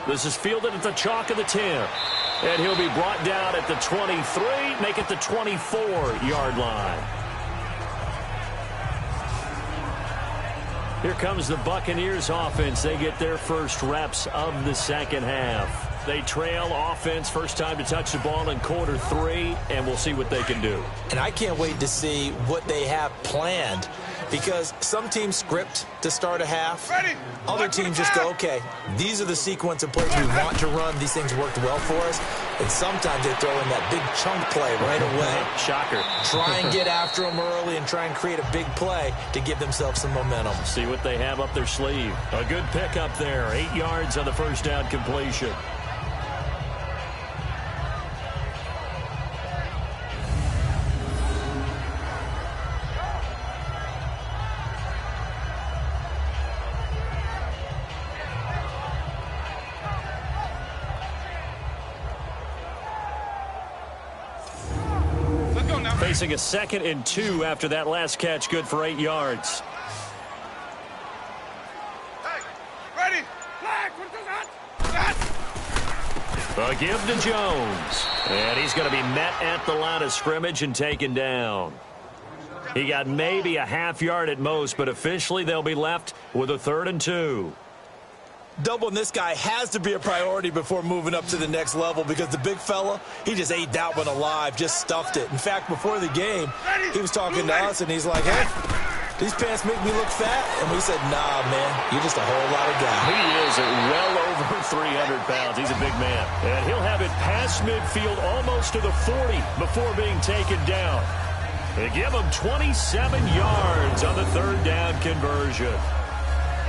This is fielded at the chalk of the 10. And he'll be brought down at the 23, make it the 24-yard line. Here comes the Buccaneers offense. They get their first reps of the second half. They trail offense, first time to touch the ball in quarter 3, and we'll see what they can do. And I can't wait to see what they have planned, because some teams script to start a half. Other teams just go, okay, these are the sequence of plays we want to run. These things worked well for us. And sometimes they throw in that big chunk play right away. Shocker. Try and get after them early and try and create a big play to give themselves some momentum. See what they have up their sleeve. A good pickup there. 8 yards on the first down completion. Facing a 2nd and 2 after that last catch, good for 8 yards. Hey, ready, flag, A give to Jones. And he's going to be met at the line of scrimmage and taken down. He got maybe a half yard at most, but officially they'll be left with a 3rd and 2. Doubling this guy has to be a priority before moving up to the next level, because the big fella, he just ate that one alive, just stuffed it. In fact, before the game, he was talking to us, and he's like, hey, these pants make me look fat? And we said, nah, man, you're just a whole lot of guy. He is at well over 300 pounds. He's a big man. And he'll have it past midfield almost to the 40 before being taken down. They give him 27 yards on the 3rd down conversion.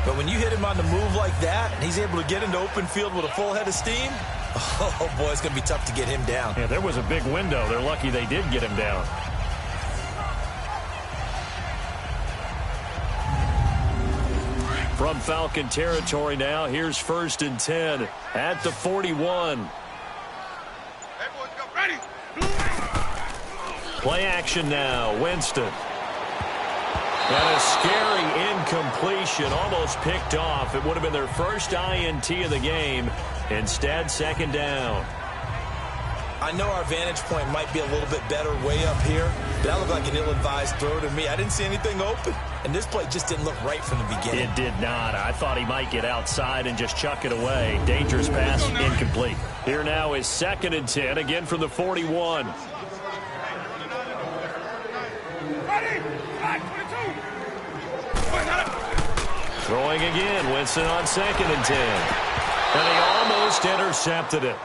But when you hit him on the move like that, and he's able to get into open field with a full head of steam, oh, boy, it's going to be tough to get him down. Yeah, there was a big window. They're lucky they did get him down. From Falcon territory now, here's 1st and 10 at the 41. Hey, boys, go. Ready. Play action now, Winston. And a scary incompletion, almost picked off. It would have been their first INT of the game. Instead, 2nd down. I know our vantage point might be a little bit better way up here, but that looked like an ill-advised throw to me. I didn't see anything open, and this play just didn't look right from the beginning. It did not. I thought he might get outside and just chuck it away. Dangerous pass, incomplete. Here now is 2nd and 10, again from the 41. Ready, flag, 22. Throwing again, Winston on 2nd and 10. And he almost intercepted it.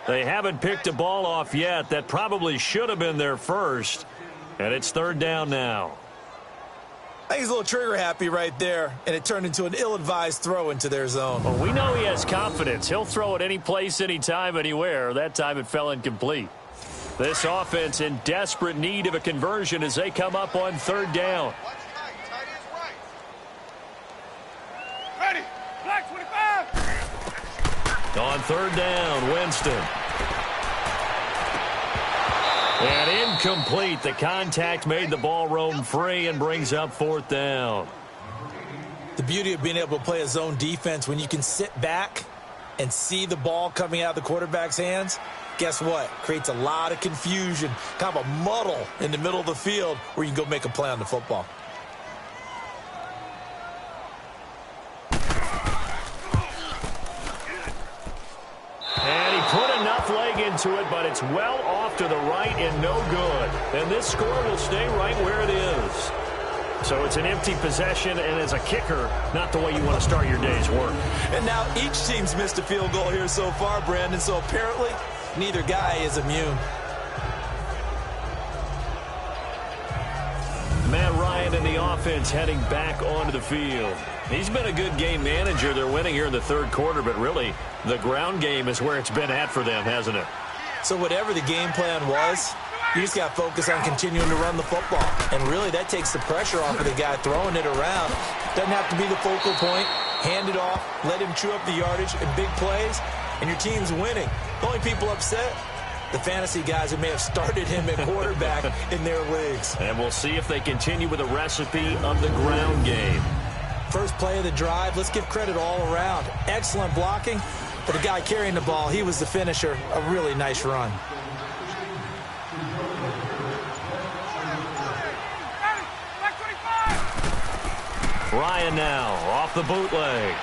They haven't picked a ball off yet. That probably should have been their first. And it's 3rd down now. I think he's a little trigger happy right there, and it turned into an ill-advised throw into their zone. Well, we know he has confidence. He'll throw it any place, anytime, anywhere. That time it fell incomplete. This offense in desperate need of a conversion as they come up on 3rd down. Ready, flag, 25. On 3rd down, Winston. And incomplete. The contact made the ball roam free and brings up 4th down. The beauty of being able to play a zone defense when you can sit back and see the ball coming out of the quarterback's hands, Guess what? Creates a lot of confusion, kind of a muddle in the middle of the field where you can go make a play on the football. And he put enough leg into it, but it's well off to the right and no good. And this score will stay right where it is. So it's an empty possession, and as a kicker, not the way you want to start your day's work. And now each team's missed a field goal here so far, Brandon, so apparently neither guy is immune. Matt Ryan and the offense heading back onto the field. He's been a good game manager. They're winning here in the third quarter, but really the ground game is where it's been at for them, hasn't it? So whatever the game plan was, you just got to focus on continuing to run the football. And really that takes the pressure off of the guy throwing it around. Doesn't have to be the focal point. Hand it off, let him chew up the yardage in big plays, and your team's winning. The only people upset, the fantasy guys who may have started him at quarterback in their leagues. And we'll see if they continue with a recipe of the ground game. First play of the drive, let's give credit all around. Excellent blocking, but the guy carrying the ball, he was the finisher. A really nice run. Ryan now off the bootleg.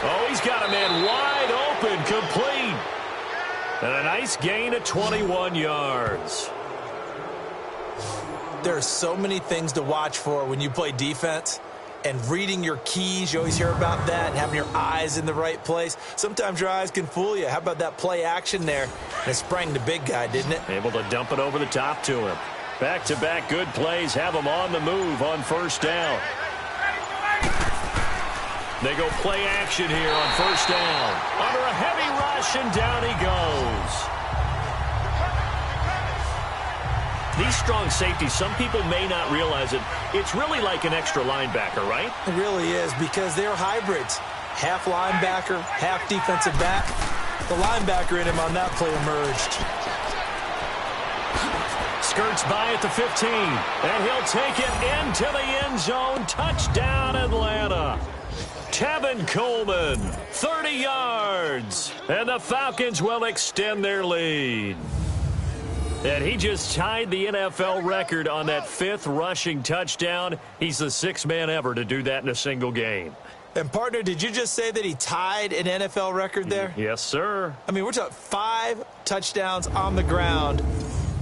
Oh, he's got a man wide open, complete. And a nice gain of 21 yards. There are so many things to watch for when you play defense. And reading your keys, you always hear about that, and having your eyes in the right place. Sometimes your eyes can fool you. How about that play action there? And it sprang the big guy, didn't it? Able to dump it over the top to him. Back-to-back good plays have him on the move on first down. They go play action here on first down. Under a heavy rush, and down he goes. These strong safeties, some people may not realize it. It's really like an extra linebacker, right? It really is, because they're hybrids. Half linebacker, half defensive back. The linebacker in him on that play emerged. Skirts by at the 15, and he'll take it into the end zone. Touchdown, Atlanta. Tevin Coleman, 30 yards, and the Falcons will extend their lead. And he just tied the NFL record on that 5th rushing touchdown. He's the 6th man ever to do that in a single game. And, partner, did you just say that he tied an NFL record there? Yes, sir. I mean, we're talking 5 touchdowns on the ground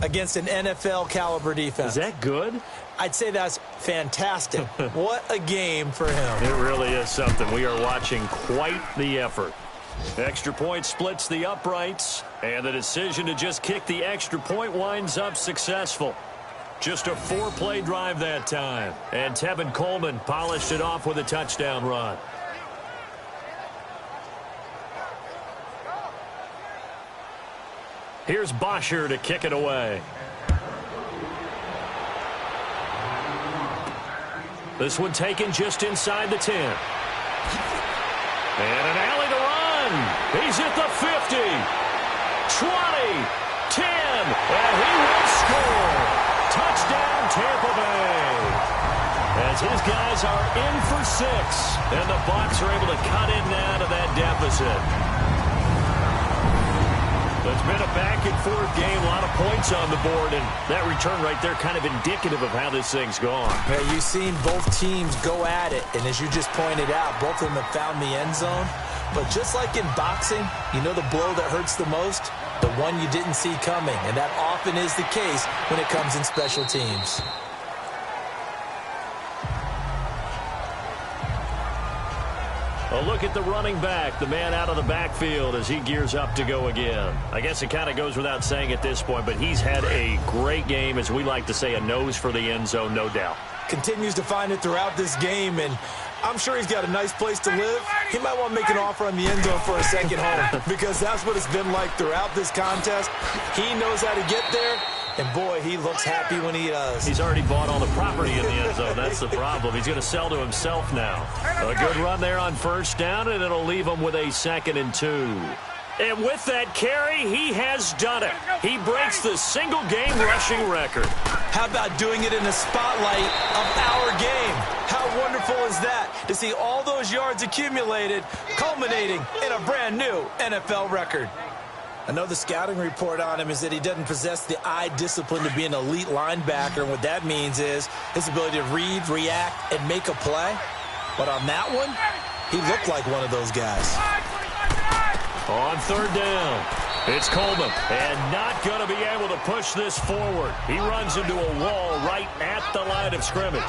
against an NFL-caliber defense. Is that good? I'd say that's fantastic. What a game for him. It really is something. We are watching quite the effort. Extra point splits the uprights, and the decision to just kick the extra point winds up successful. Just a 4-play drive that time, and Tevin Coleman polished it off with a touchdown run. Here's Bosher to kick it away. This one taken just inside the 10. And an alley to run. He's at the 50, 20, 10, and he will score. Touchdown, Tampa Bay. As his guys are in for 6, and the Bucs are able to cut in now to that deficit. It's been a back-and-forth game, a lot of points on the board, and that return right there kind of indicative of how this thing's gone. Yeah, you've seen both teams go at it, and as you just pointed out, both of them have found the end zone. But just like in boxing, you know the blow that hurts the most? The one you didn't see coming, and that often is the case when it comes in special teams. A look at the running back, the man out of the backfield as he gears up to go again. I guess it kind of goes without saying at this point, but he's had a great game, as we like to say, a nose for the end zone, no doubt. Continues to find it throughout this game, and I'm sure he's got a nice place to live. He might want to make an offer on the end zone for a second home, because that's what it's been like throughout this contest. He knows how to get there. And, boy, he looks happy when he does. He's already bought all the property in the end zone. That's the problem. He's going to sell to himself now. A good run there on first down, and it'll leave him with a 2nd and 2. And with that carry, he has done it. He breaks the single-game rushing record. How about doing it in the spotlight of our game? How wonderful is that to see all those yards accumulated, culminating in a brand-new NFL record? I know the scouting report on him is that he doesn't possess the eye discipline to be an elite linebacker. And what that means is his ability to read, react, and make a play. But on that one, he looked like one of those guys. On third down, it's Coleman, and not going to be able to push this forward. He runs into a wall right at the line of scrimmage.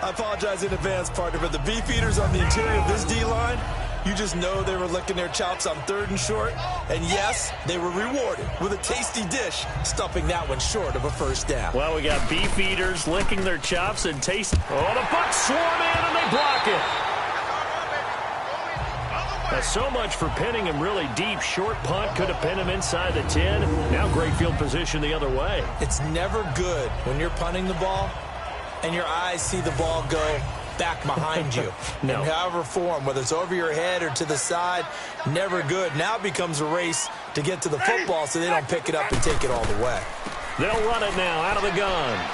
I apologize in advance, partner, but the beefeaters on the interior of this D-line, you just know they were licking their chops on 3rd and short. And yes, they were rewarded with a tasty dish, stuffing that one short of a first down. Well, we got beefeaters licking their chops and tasting. Oh, the Bucs swarm in and they block it. Now, so much for pinning him really deep. Short punt could have pinned him inside the 10. Now great field position the other way. It's never good when you're punting the ball and your eyes see the ball go back behind you. No. In however form, whether it's over your head or to the side, never good. Now it becomes a race to get to the football so they don't pick it up and take it all the way. They'll run it now out of the gun.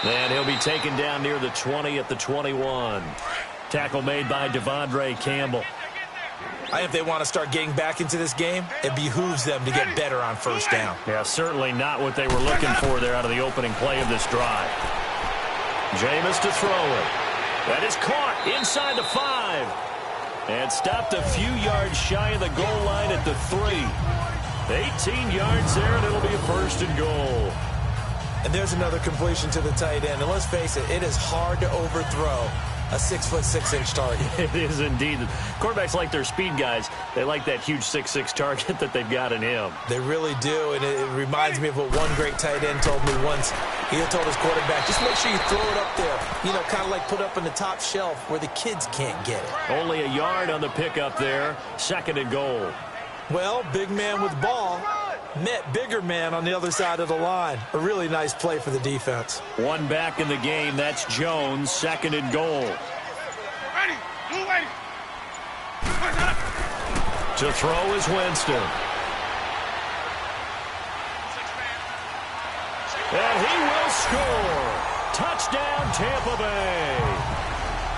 And he'll be taken down near the 20 at the 21. Tackle made by Devondre Campbell. I think if they want to start getting back into this game, it behooves them to get better on first down. Yeah, certainly not what they were looking for there out of the opening play of this drive. Jameis to throw it. That is caught inside the 5. And stopped a few yards shy of the goal line at the 3. 18 yards there, and it'll be a 1st and goal. And there's another completion to the tight end. And let's face it, it is hard to overthrow a 6'6" target. It is indeed. Quarterbacks like their speed guys. They like that huge 6'6" target that they've got in him. They really do, and it reminds me of what one great tight end told me once. He told his quarterback, just make sure you throw it up there. You know, kind of like put up on the top shelf where the kids can't get it. Only a yard on the pickup there. 2nd and goal. Well, big man with ball met bigger man on the other side of the line. A really nice play for the defense. One back in the game. That's Jones. 2nd and goal. Ready. Blue ready. To throw is Winston. And he will score. Touchdown, Tampa Bay.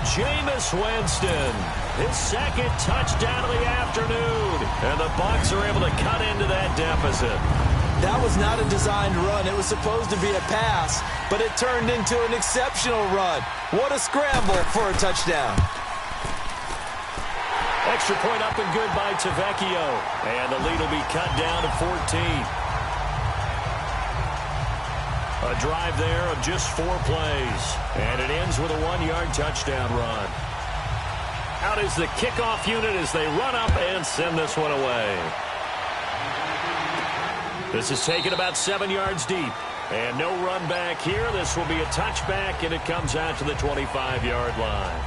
Jameis Winston, his 2nd touchdown of the afternoon. And the Bucs are able to cut into that deficit. That was not a designed run. It was supposed to be a pass, but it turned into an exceptional run. What a scramble for a touchdown. Extra point up and good by Tavecchio. And the lead will be cut down to 14. A drive there of just 4 plays. And it ends with a 1-yard touchdown run. Out is the kickoff unit as they run up and send this one away. This is taken about 7 yards deep. And no run back here. This will be a touchback, and it comes out to the 25-yard line.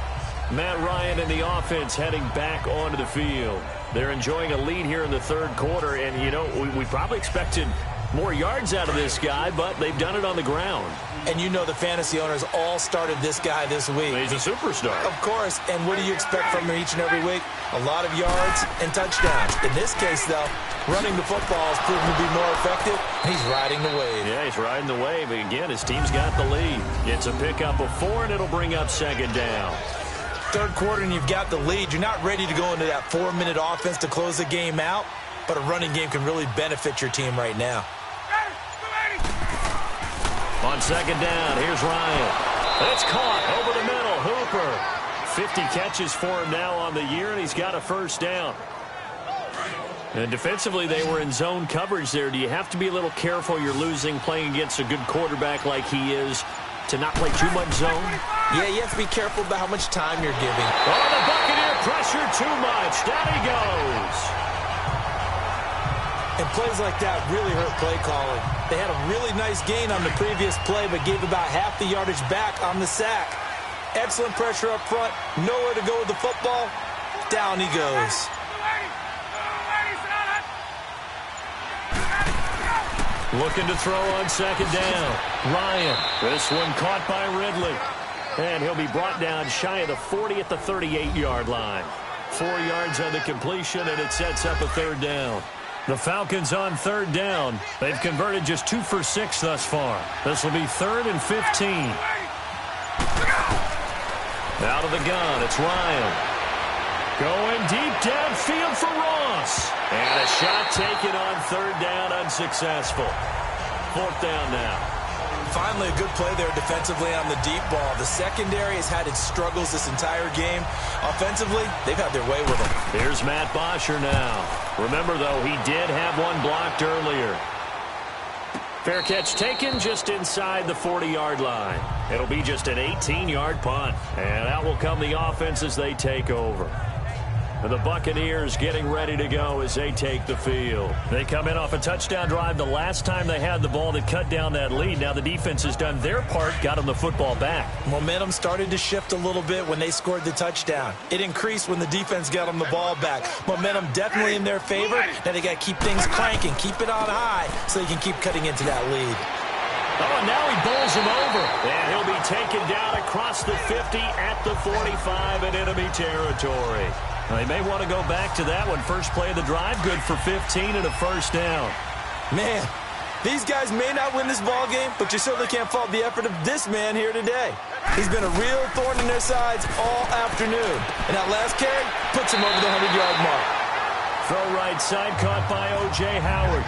Matt Ryan and the offense heading back onto the field. They're enjoying a lead here in the 3rd quarter. And, you know, we probably expected more yards out of this guy, but they've done it on the ground. And you know the fantasy owners all started this guy this week. He's a superstar. Of course, and what do you expect from him each and every week? A lot of yards and touchdowns. In this case, though, running the football has proven to be more effective, and he's riding the wave. Yeah, he's riding the wave. Again, his team's got the lead. It's a pickup of 4, and it'll bring up 2nd down. 3rd quarter, and you've got the lead. You're not ready to go into that 4-minute offense to close the game out, but a running game can really benefit your team right now. On 2nd down, here's Ryan. It's caught over the middle. Hooper. 50 catches for him now on the year, and he's got a 1st down. And defensively, they were in zone coverage there. Do you have to be a little careful? You're losing playing against a good quarterback like he is to not play too much zone? Yeah, you have to be careful about how much time you're giving. Oh, the Buccaneer pressure too much. Down he goes. And plays like that really hurt play calling. They had a really nice gain on the previous play, but gave about half the yardage back on the sack. Excellent pressure up front. Nowhere to go with the football. Down he goes. Looking to throw on 2nd down. Ryan. This one caught by Ridley. And he'll be brought down shy of the 40 at the 38-yard line. 4 yards on the completion, and it sets up a 3rd down. The Falcons on 3rd down. They've converted just 2 for 6 thus far. This will be 3rd and 15. Out of the gun, it's Ryan. Going deep downfield for Ross. And a shot taken on third down, unsuccessful. Fourth down now. Finally, a good play there defensively on the deep ball. The secondary has had its struggles this entire game. Offensively, they've had their way with it. Here's Matt Bosher now. Remember, though, he did have one blocked earlier. Fair catch taken just inside the 40-yard line. It'll be just an 18-yard punt. And out will come the offense as they take over. And the Buccaneers getting ready to go as they take the field. They come in off a touchdown drive the last time they had the ball that cut down that lead. Now the defense has done their part, got them the football back. Momentum started to shift a little bit when they scored the touchdown. It increased when the defense got them the ball back. Momentum definitely in their favor. Now they got to keep things cranking, keep it on high so they can keep cutting into that lead. Oh, and now he bowls him over. And he'll be taken down across the 50 at the 45 in enemy territory. They may want to go back to that one. First play of the drive, good for 15 and a first down. Man, these guys may not win this ball game, but you certainly can't fault the effort of this man here today. He's been a real thorn in their sides all afternoon. And that last carry puts him over the 100-yard mark. Throw right side caught by O.J. Howard.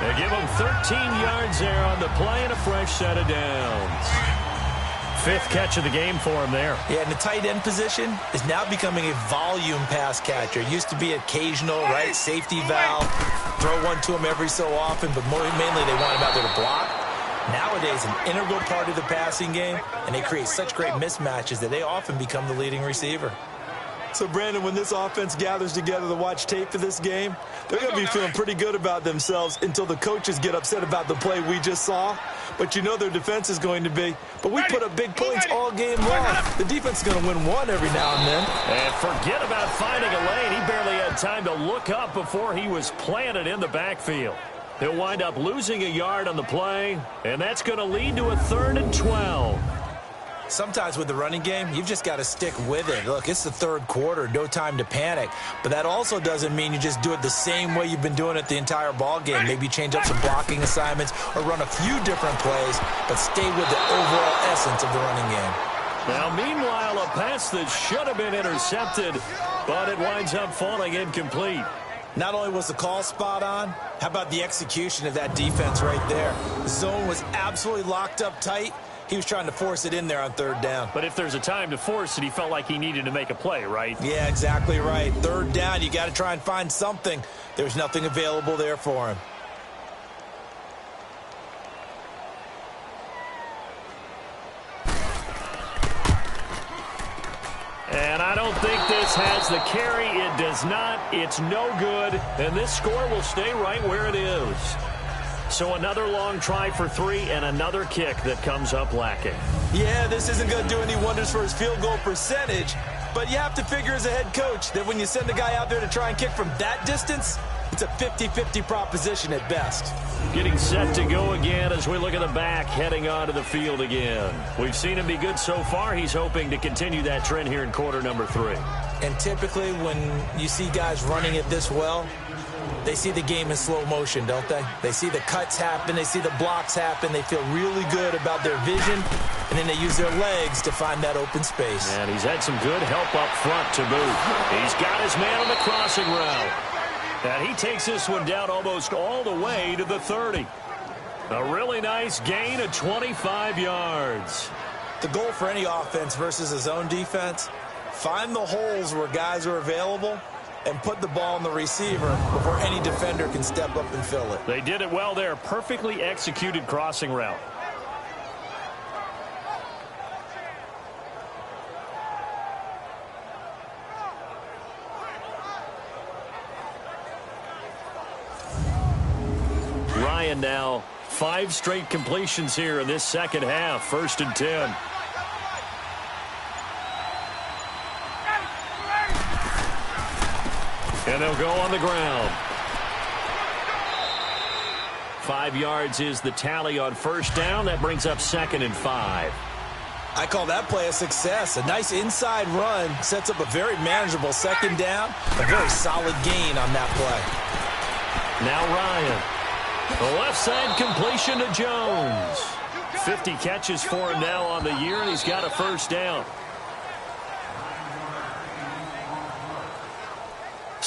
They give him 13 yards there on the play and a fresh set of downs. Fifth catch of the game for him there. Yeah, and the tight end position is now becoming a volume pass catcher. It used to be occasional, right? Safety valve. Throw one to him every so often, but mainly they want him out there to block. Nowadays, an integral part of the passing game, and they create such great mismatches that they often become the leading receiver. So, Brandon, when this offense gathers together to watch tape for this game, they're going to be feeling pretty good about themselves until the coaches get upset about the play we just saw. But you know their defense is going to be. But we put up big points all game long. The defense is going to win one every now and then. And forget about finding a lane. He barely had time to look up before he was planted in the backfield. He'll wind up losing a yard on the play, and that's going to lead to a 3rd and 12. Sometimes with the running game, you've just got to stick with it. Look, it's the third quarter, no time to panic. But that also doesn't mean you just do it the same way you've been doing it the entire ball game. Maybe change up some blocking assignments or run a few different plays, but stay with the overall essence of the running game. Now, meanwhile, a pass that should have been intercepted, but it winds up falling incomplete. Not only was the call spot on, how about the execution of that defense right there? The zone was absolutely locked up tight. He was trying to force it in there on third down. But if there's a time to force it, he felt like he needed to make a play, right? Yeah, exactly right. Third down, you got to try and find something. There's nothing available there for him. And I don't think this has the carry. It does not. It's no good. And this score will stay right where it is. So another long try for 3 and another kick that comes up lacking. Yeah, this isn't going to do any wonders for his field goal percentage, but you have to figure as a head coach that when you send a guy out there to try and kick from that distance, it's a 50-50 proposition at best. Getting set to go again as we look at the back heading onto the field again. We've seen him be good so far. He's hoping to continue that trend here in quarter number 3. And typically when you see guys running it this well, they see the game in slow motion, don't they? They see the cuts happen. They see the blocks happen. They feel really good about their vision, and then they use their legs to find that open space. And he's had some good help up front to boot. He's got his man on the crossing route. And he takes this one down almost all the way to the 30. A really nice gain of 25 yards. The goal for any offense versus a zone defense, find the holes where guys are available and put the ball on the receiver before any defender can step up and fill it. They did it well there. Perfectly executed crossing route. Ryan now 5 straight completions here in this second half. 1st and 10. And they'll go on the ground. 5 yards is the tally on first down. That brings up 2nd and 5. I call that play a success. A nice inside run sets up a very manageable 2nd down. A very solid gain on that play. Now Ryan. The left side completion to Jones. 50 catches for him now on the year, and he's got a 1st down.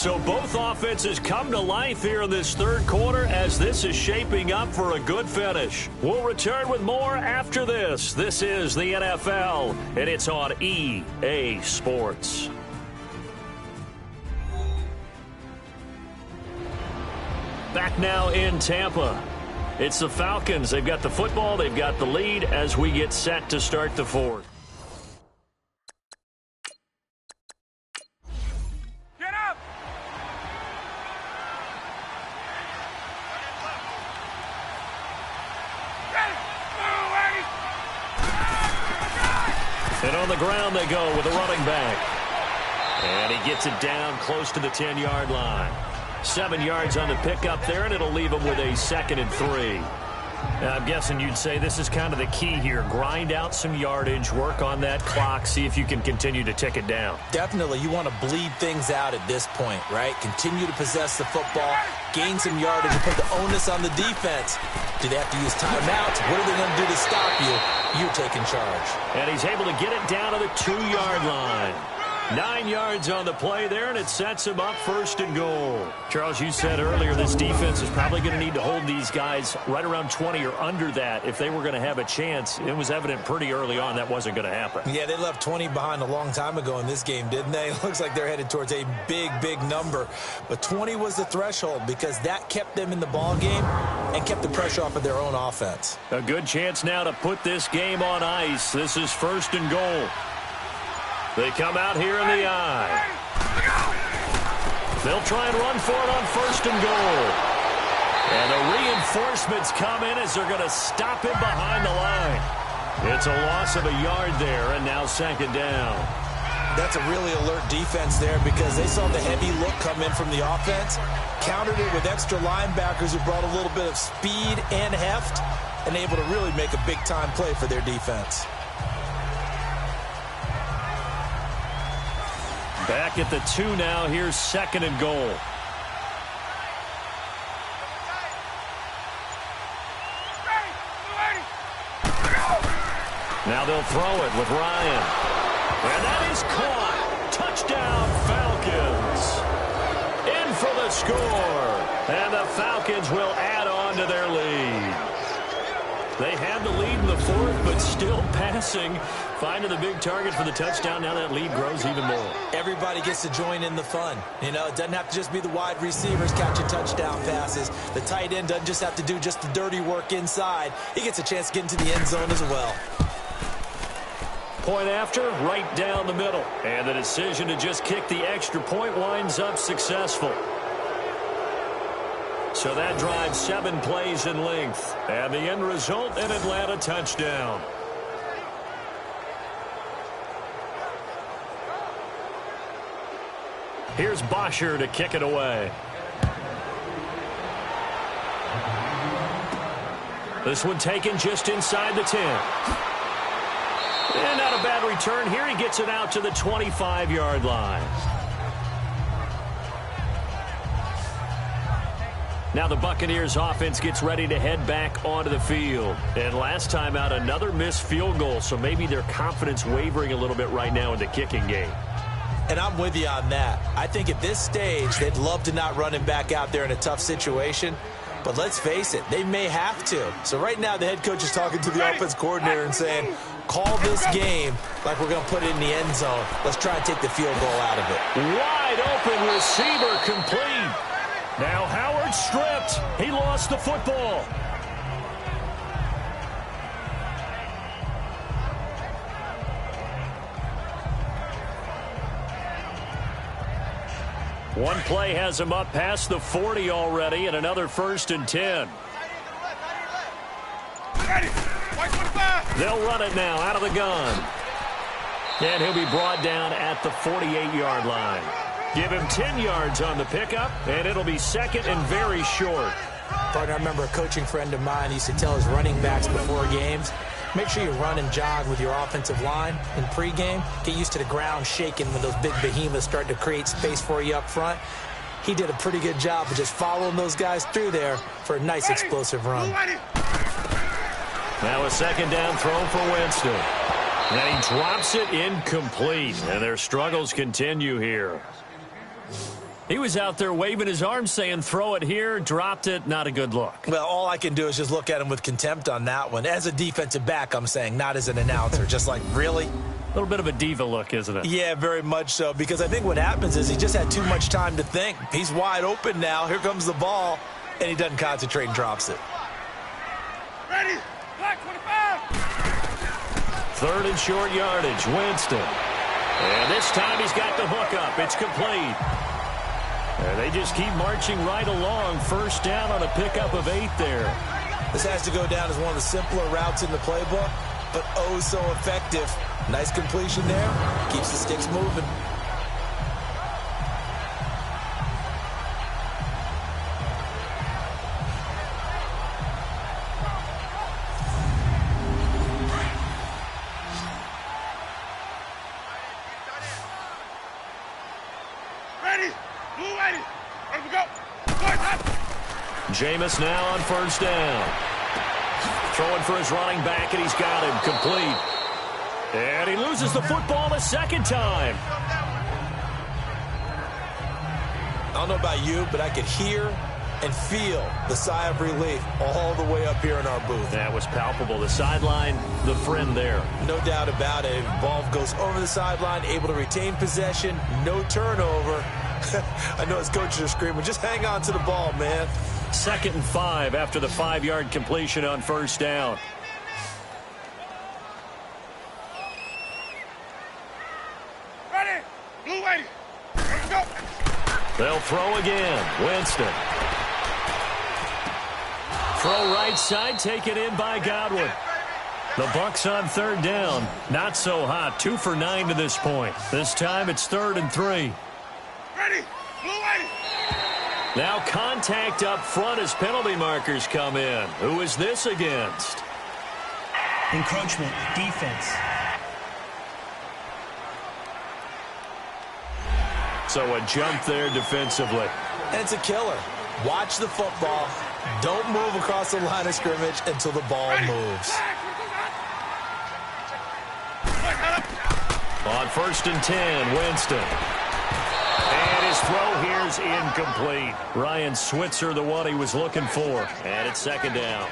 So both offenses come to life here in this third quarter as this is shaping up for a good finish. We'll return with more after this. This is the NFL, and it's on EA Sports. Back now in Tampa. It's the Falcons. They've got the football. They've got the lead as we get set to start the fourth. Get up! Ready! Move, ready! And on the ground they go with a running back. And he gets it down close to the 10-yard line. 7 yards on the pickup there, and it'll leave him with a 2nd and 3. Now, I'm guessing you'd say this is kind of the key here. Grind out some yardage, work on that clock, see if you can continue to tick it down. Definitely. You want to bleed things out at this point, right? Continue to possess the football, gain some yardage, and put the onus on the defense. Do they have to use timeouts? What are they going to do to stop you? You're taking charge. And he's able to get it down to the 2-yard line. 9 yards on the play there, and it sets him up 1st and goal. Charles, you said earlier this defense is probably going to need to hold these guys right around 20 or under that if they were going to have a chance. It was evident pretty early on that wasn't going to happen. Yeah, they left 20 behind a long time ago in this game, didn't they? It looks like they're headed towards a big, big number. But 20 was the threshold because that kept them in the ball game and kept the pressure off of their own offense. A good chance now to put this game on ice. This is 1st and goal. They come out here in the eye. They'll try and run for it on 1st and goal. And the reinforcements come in as they're going to stop him behind the line. It's a loss of a yard there, and now 2nd down. That's a really alert defense there because they saw the heavy look come in from the offense, countered it with extra linebackers who brought a little bit of speed and heft, and able to really make a big-time play for their defense. Back at the 2 now. Here's 2nd and goal. Now they'll throw it with Ryan. And that is caught. Touchdown, Falcons. In for the score. And the Falcons will add on to their lead. They had the lead in the 4th, but still passing. Finding the big target for the touchdown. Now that lead grows even more. Everybody gets to join in the fun. You know, it doesn't have to just be the wide receivers catching touchdown passes. The tight end doesn't just have to do just the dirty work inside. He gets a chance to get into the end zone as well. Point after, right down the middle. And the decision to just kick the extra point winds up successful. So that drives 7 plays in length. And the end result, an Atlanta touchdown. Here's Bosher to kick it away. This one taken just inside the 10. And not a bad return here. He gets it out to the 25-yard line. Now the Buccaneers offense gets ready to head back onto the field. And last time out, another missed field goal, so maybe their confidence wavering a little bit right now in the kicking game. And I'm with you on that. I think at this stage, they'd love to not run him back out there in a tough situation. But let's face it, they may have to. So right now, the head coach is talking to the offense coordinator and saying, call this game like we're going to put it in the end zone. Let's try and take the field goal out of it. Wide open receiver complete. Now Howard stripped. He lost the football. One play has him up past the 40 already, and another 1st and 10. They'll run it now out of the gun. And he'll be brought down at the 48-yard line. Give him 10 yards on the pickup, and it'll be 2nd and very short. Partner, I remember a coaching friend of mine used to tell his running backs before games, make sure you run and jog with your offensive line in pregame. Get used to the ground shaking when those big behemoths start to create space for you up front. He did a pretty good job of just following those guys through there for a nice explosive run. Now a 2nd down throw for Winston. And he drops it incomplete, and their struggles continue here. He was out there waving his arms saying, throw it here, dropped it, not a good look. Well, all I can do is just look at him with contempt on that one. As a defensive back, I'm saying, not as an announcer. Just like, really? A little bit of a diva look, isn't it? Yeah, very much so, because I think what happens is he just had too much time to think. He's wide open now. Here comes the ball, and he doesn't concentrate and drops it. Ready? Black 25. Third and short yardage, Winston. And this time he's got the hook up. It's complete. And they just keep marching right along. First down on a pickup of 8 there. This has to go down as one of the simpler routes in the playbook, but oh so effective. Nice completion there. Keeps the sticks moving. Ready? Blue ready. Ready to go. Jameis now on first down. Throwing for his running back, and he's got him complete. And he loses the football a second time. I don't know about you, but I could hear and feel the sigh of relief all the way up here in our booth. That was palpable. The sideline, the friend there. No doubt about it. Ball goes over the sideline, able to retain possession, no turnover. I know his coaches are screaming, just hang on to the ball, man. 2nd and 5 after the 5-yard completion on first down. Ready? Blue ready. Ready to go. They'll throw again. Winston. Throw right side, taken in by Godwin. The Bucs on third down. Not so hot. 2 for 9 to this point. This time it's 3rd and 3. Ready? Blue ready. Now contact up front as penalty markers come in. Who is this against? Encroachment, defense. So a jump there defensively. And it's a killer. Watch the football. Don't move across the line of scrimmage until the ball moves. On 1st and 10, Winston. And his throw here's incomplete. Ryan Switzer, the one he was looking for. And it's 2nd down.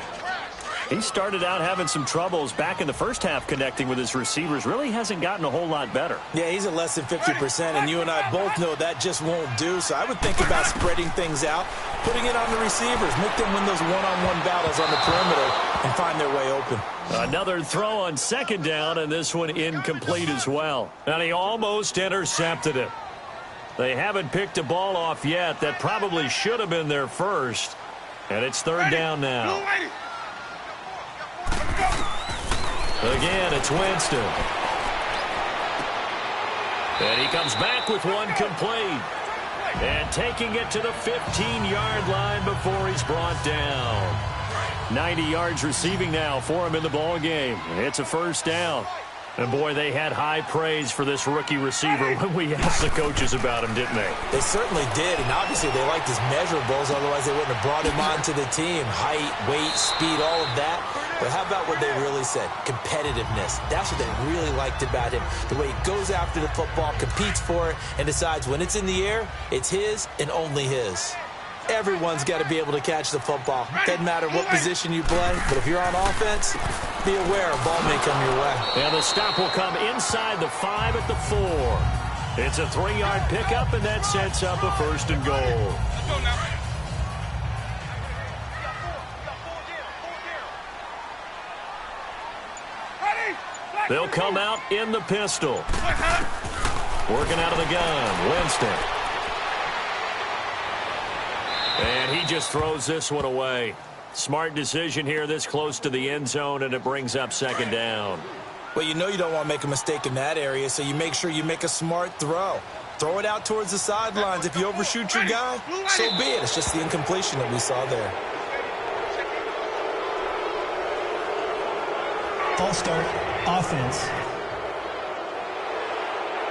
He started out having some troubles back in the first half connecting with his receivers. Really hasn't gotten a whole lot better. Yeah, he's at less than 50%, and you and I both know that just won't do. So I would think about spreading things out, putting it on the receivers, make them win those one-on-one battles on the perimeter and find their way open. Another throw on 2nd down, and this one incomplete as well. And he almost intercepted it. They haven't picked a ball off yet. That probably should have been their first. And it's 3rd down now. Again, it's Winston. And he comes back with one complete. And taking it to the 15-yard line before he's brought down. 90 yards receiving now for him in the ball game. It's a 1st down. And, boy, they had high praise for this rookie receiver when we asked the coaches about him, didn't they? They certainly did, and obviously they liked his measurables. Otherwise, they wouldn't have brought him onto the team. Height, weight, speed, all of that. But how about what they really said? Competitiveness. That's what they really liked about him. The way he goes after the football, competes for it, and decides when it's in the air, it's his and only his. Everyone's got to be able to catch the football. Doesn't matter what position you play, but if you're on offense, be aware a ball may come your way. And the stop will come inside the 5 at the 4. It's a 3-yard pickup, and that sets up a 1st and goal. Let's go now. They'll come out in the pistol. Working out of the gun, Winston. And he just throws this one away. Smart decision here this close to the end zone, and it brings up 2nd down. Well, you know you don't want to make a mistake in that area, so you make sure you make a smart throw. Throw it out towards the sidelines. If you overshoot your guy, so be it. It's just the incompletion that we saw there. False start, offense.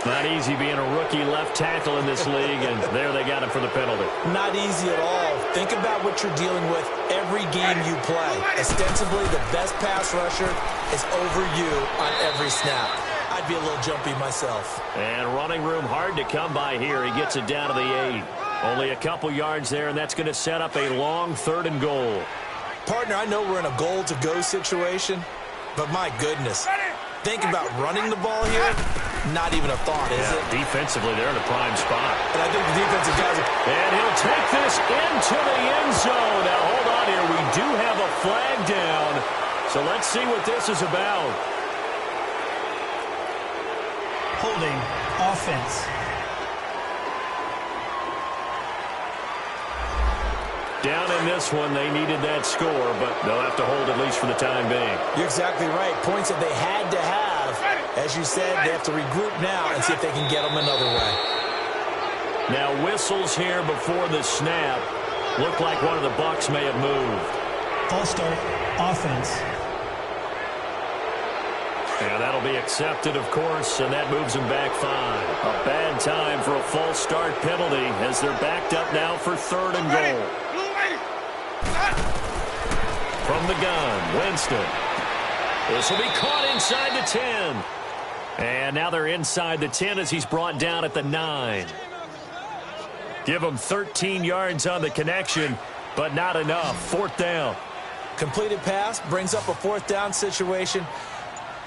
Not easy being a rookie left tackle in this league, and there they got him for the penalty. Not easy at all. Think about what you're dealing with every game you play. Ostensibly, the best pass rusher is over you on every snap. I'd be a little jumpy myself. And running room hard to come by here. He gets it down to the 8. Only a couple yards there, and that's going to set up a long 3rd and goal. Partner, I know we're in a goal-to-go situation, but my goodness, think about running the ball here. Not even a thought, is it? Defensively, they're in a prime spot. And I think the defensive guys are... And he'll take this into the end zone. Now, hold on here. We do have a flag down, so let's see what this is about. Holding. Offense. Down in this one, they needed that score, but they'll have to hold at least for the time being. You're exactly right. Points that they had to have. As you said, they have to regroup now and see if they can get them another way. Now, whistles here before the snap. Looked like one of the Bucs may have moved. False start. Offense. And that'll be accepted, of course, and that moves them back 5. A bad time for a false start penalty as they're backed up now for 3rd and goal. From the gun, Winston. This will be caught inside the 10. And now they're inside the 10 as he's brought down at the 9. Give him 13 yards on the connection, but not enough. 4th down. Completed pass brings up a 4th down situation.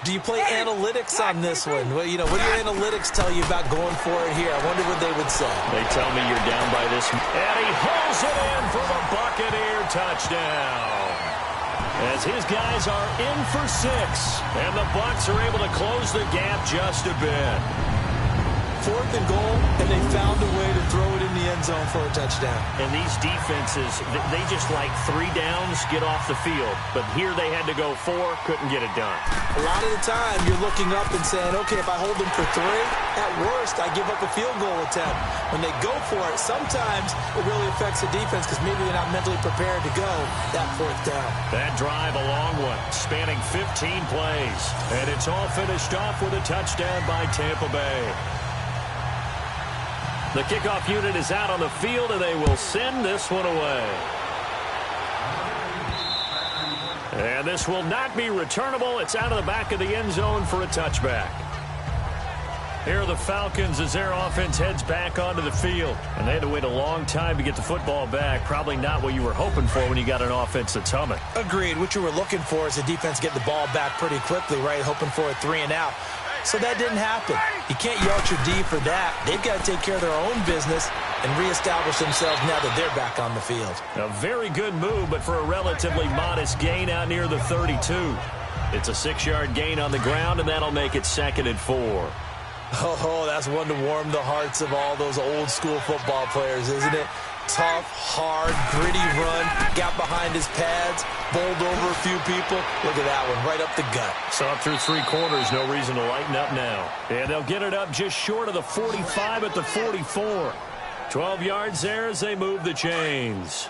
Do you play analytics on this one? Well, what do your analytics tell you about going for it here? I wonder what they would say. They tell me you're down by this. And he hauls it in for the Buccaneer touchdown. As his guys are in for 6. And the Bucs are able to close the gap just a bit. 4th and goal, and they found a way to throw it in the end zone for a touchdown. And these defenses, they just like 3 downs, get off the field. But here they had to go 4, couldn't get it done. A lot of the time, you're looking up and saying, okay, if I hold them for 3, at worst, I give up a field goal attempt. When they go for it, sometimes it really affects the defense because maybe they're not mentally prepared to go that 4th down. That drive, a long one, spanning 15 plays. And it's all finished off with a touchdown by Tampa Bay. The kickoff unit is out on the field, and they will send this one away. And this will not be returnable. It's out of the back of the end zone for a touchback. Here are the Falcons as their offense heads back onto the field. And they had to wait a long time to get the football back. Probably not what you were hoping for when you got an offense that's humming. Agreed. What you were looking for is the defense get the ball back pretty quickly, right? Hoping for a 3 and out. So that didn't happen. You can't yell at your D for that. They've got to take care of their own business and reestablish themselves now that they're back on the field. A very good move, but for a relatively modest gain out near the 32. It's a 6-yard gain on the ground, and that'll make it 2nd and 4. Oh, that's one to warm the hearts of all those old-school football players, isn't it? Tough, hard, gritty run, got behind his pads, bowled over a few people. Look at that one, right up the gut. Saw it through 3 quarters, no reason to lighten up now. And they'll get it up just short of the 45 at the 44. 12 yards there as they move the chains.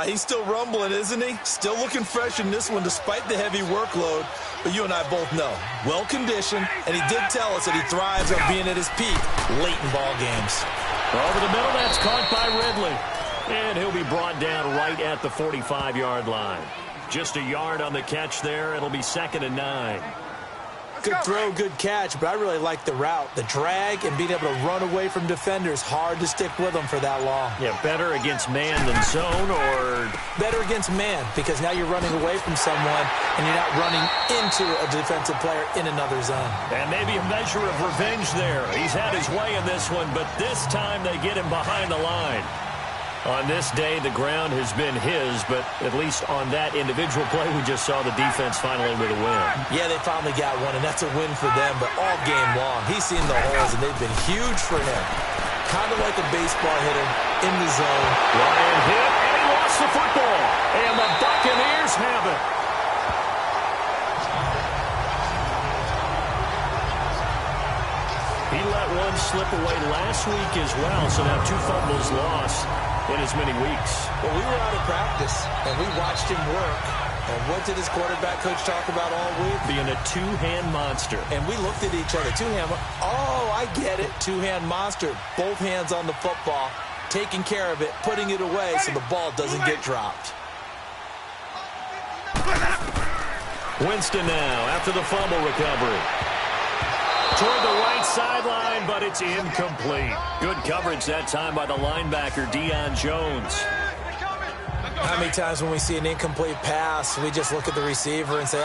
He's still rumbling, isn't he? Still looking fresh in this one despite the heavy workload. But you and I both know, well-conditioned, and he did tell us that he thrives on being at his peak late in ball games. Over the middle, that's caught by Ridley. And he'll be brought down right at the 45-yard line. Just a yard on the catch there. It'll be 2nd and 9. Good throw, good catch, but I really like the route. The drag and being able to run away from defenders, hard to stick with them for that long. Yeah, better against man than zone, or? Better against man, because now you're running away from someone and you're not running into a defensive player in another zone. And maybe a measure of revenge there. He's had his way in this one, but this time they get him behind the line. On this day, the ground has been his, but at least on that individual play, we just saw the defense finally with a win. Yeah, they finally got one, and that's a win for them, but all game long, he's seen the holes, and they've been huge for him. Kind of like a baseball hitter in the zone. Ryan hit, and he lost the football, and the Buccaneers have it. He let one slip away last week as well, so now 2 fumbles lost in as many weeks. Well, we were out of practice, and we watched him work. And what did his quarterback coach talk about all week? Being a 2-hand monster. And we looked at each other. 2-hand. Oh, I get it. 2-hand monster. Both hands on the football, taking care of it, putting it away so the ball doesn't get dropped. Winston now after the fumble recovery. toward the right sideline, but it's incomplete. Good coverage that time by the linebacker, Deion Jones. How many times when we see an incomplete pass, we just look at the receiver and say,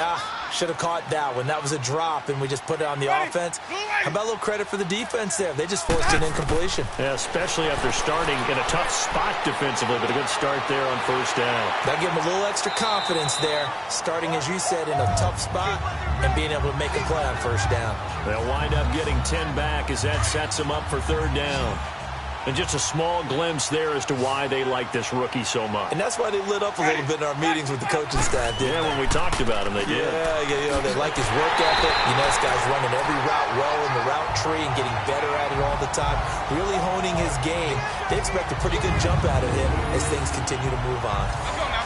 should have caught that one. That was a drop, and we just put it on the offense. How about a little credit for the defense there? They just forced an incompletion. Yeah, especially after starting in a tough spot defensively, but a good start there on first down. That gave them a little extra confidence there, starting, as you said, in a tough spot and being able to make a play on first down. They'll wind up getting 10 back as that sets them up for third down. And just a small glimpse there as to why they like this rookie so much. And that's why they lit up a little bit in our meetings with the coaching staff, didn't they? When we talked about him, they did. Yeah, they like his work ethic. This guy's running every route well in the route tree and getting better at it all the time, really honing his game. They expect a pretty good jump out of him as things continue to move on.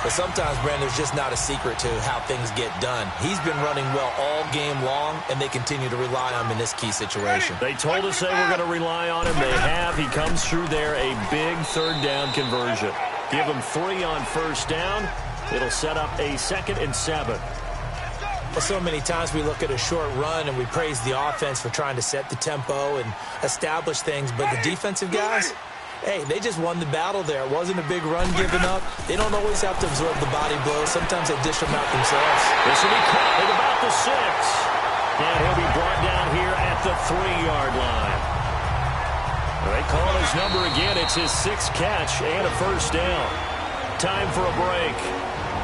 But sometimes, Brandon, there's just not a secret to how things get done. He's been running well all game long, and they continue to rely on him in this key situation. They told us they were going to rely on him. They have. He comes through there, a big third down conversion. Give him 3 on first down. It'll set up a 2nd and 7. Well, so many times we look at a short run and we praise the offense for trying to set the tempo and establish things, but the defensive guys, hey, they just won the battle there. It wasn't a big run given up. They don't always have to absorb the body blows. Sometimes they dish them out themselves. This will be caught at about the 6. And he'll be brought down here at the 3-yard line. They call his number again. It's his 6th catch and a first down. Time for a break.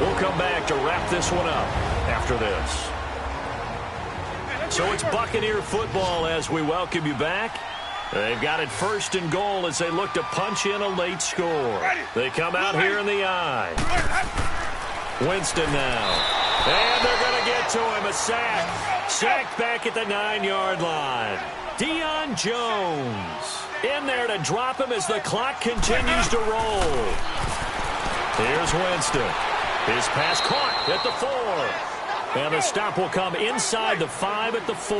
We'll come back to wrap this one up after this. So it's Buccaneer football as we welcome you back. They've got it 1st and goal as they look to punch in a late score. They come out here in the eye. Winston now. And they're going to get to him. A sack. Sacked back at the 9-yard line. Deion Jones in there to drop him as the clock continues to roll. Here's Winston. His pass caught at the 4. And the stop will come inside the 5 at the 4.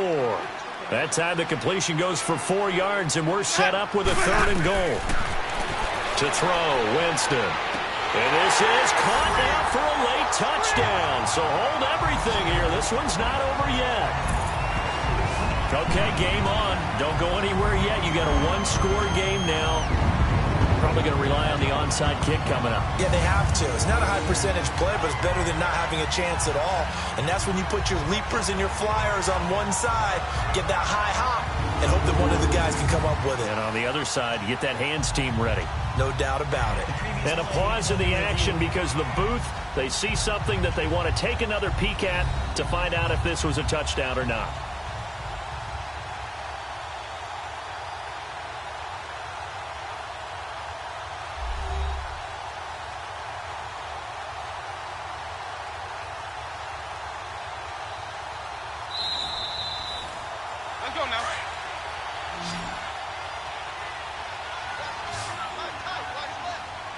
That time the completion goes for 4 yards, and we're set up with a 3rd and goal. To throw, Winston. And this is caught now for a late touchdown. So hold everything here. This one's not over yet. Okay, game on. Don't go anywhere yet. You got a 1-score game now. Probably going to rely on the onside kick coming up. Yeah, they have to. It's not a high percentage play, but it's better than not having a chance at all. And that's when you put your leapers and your flyers on one side, get that high hop, and hope that one of the guys can come up with it. And on the other side, get that hands team ready. No doubt about it. And a pause in the action because the booth, they see something that they want to take another peek at to find out if this was a touchdown or not.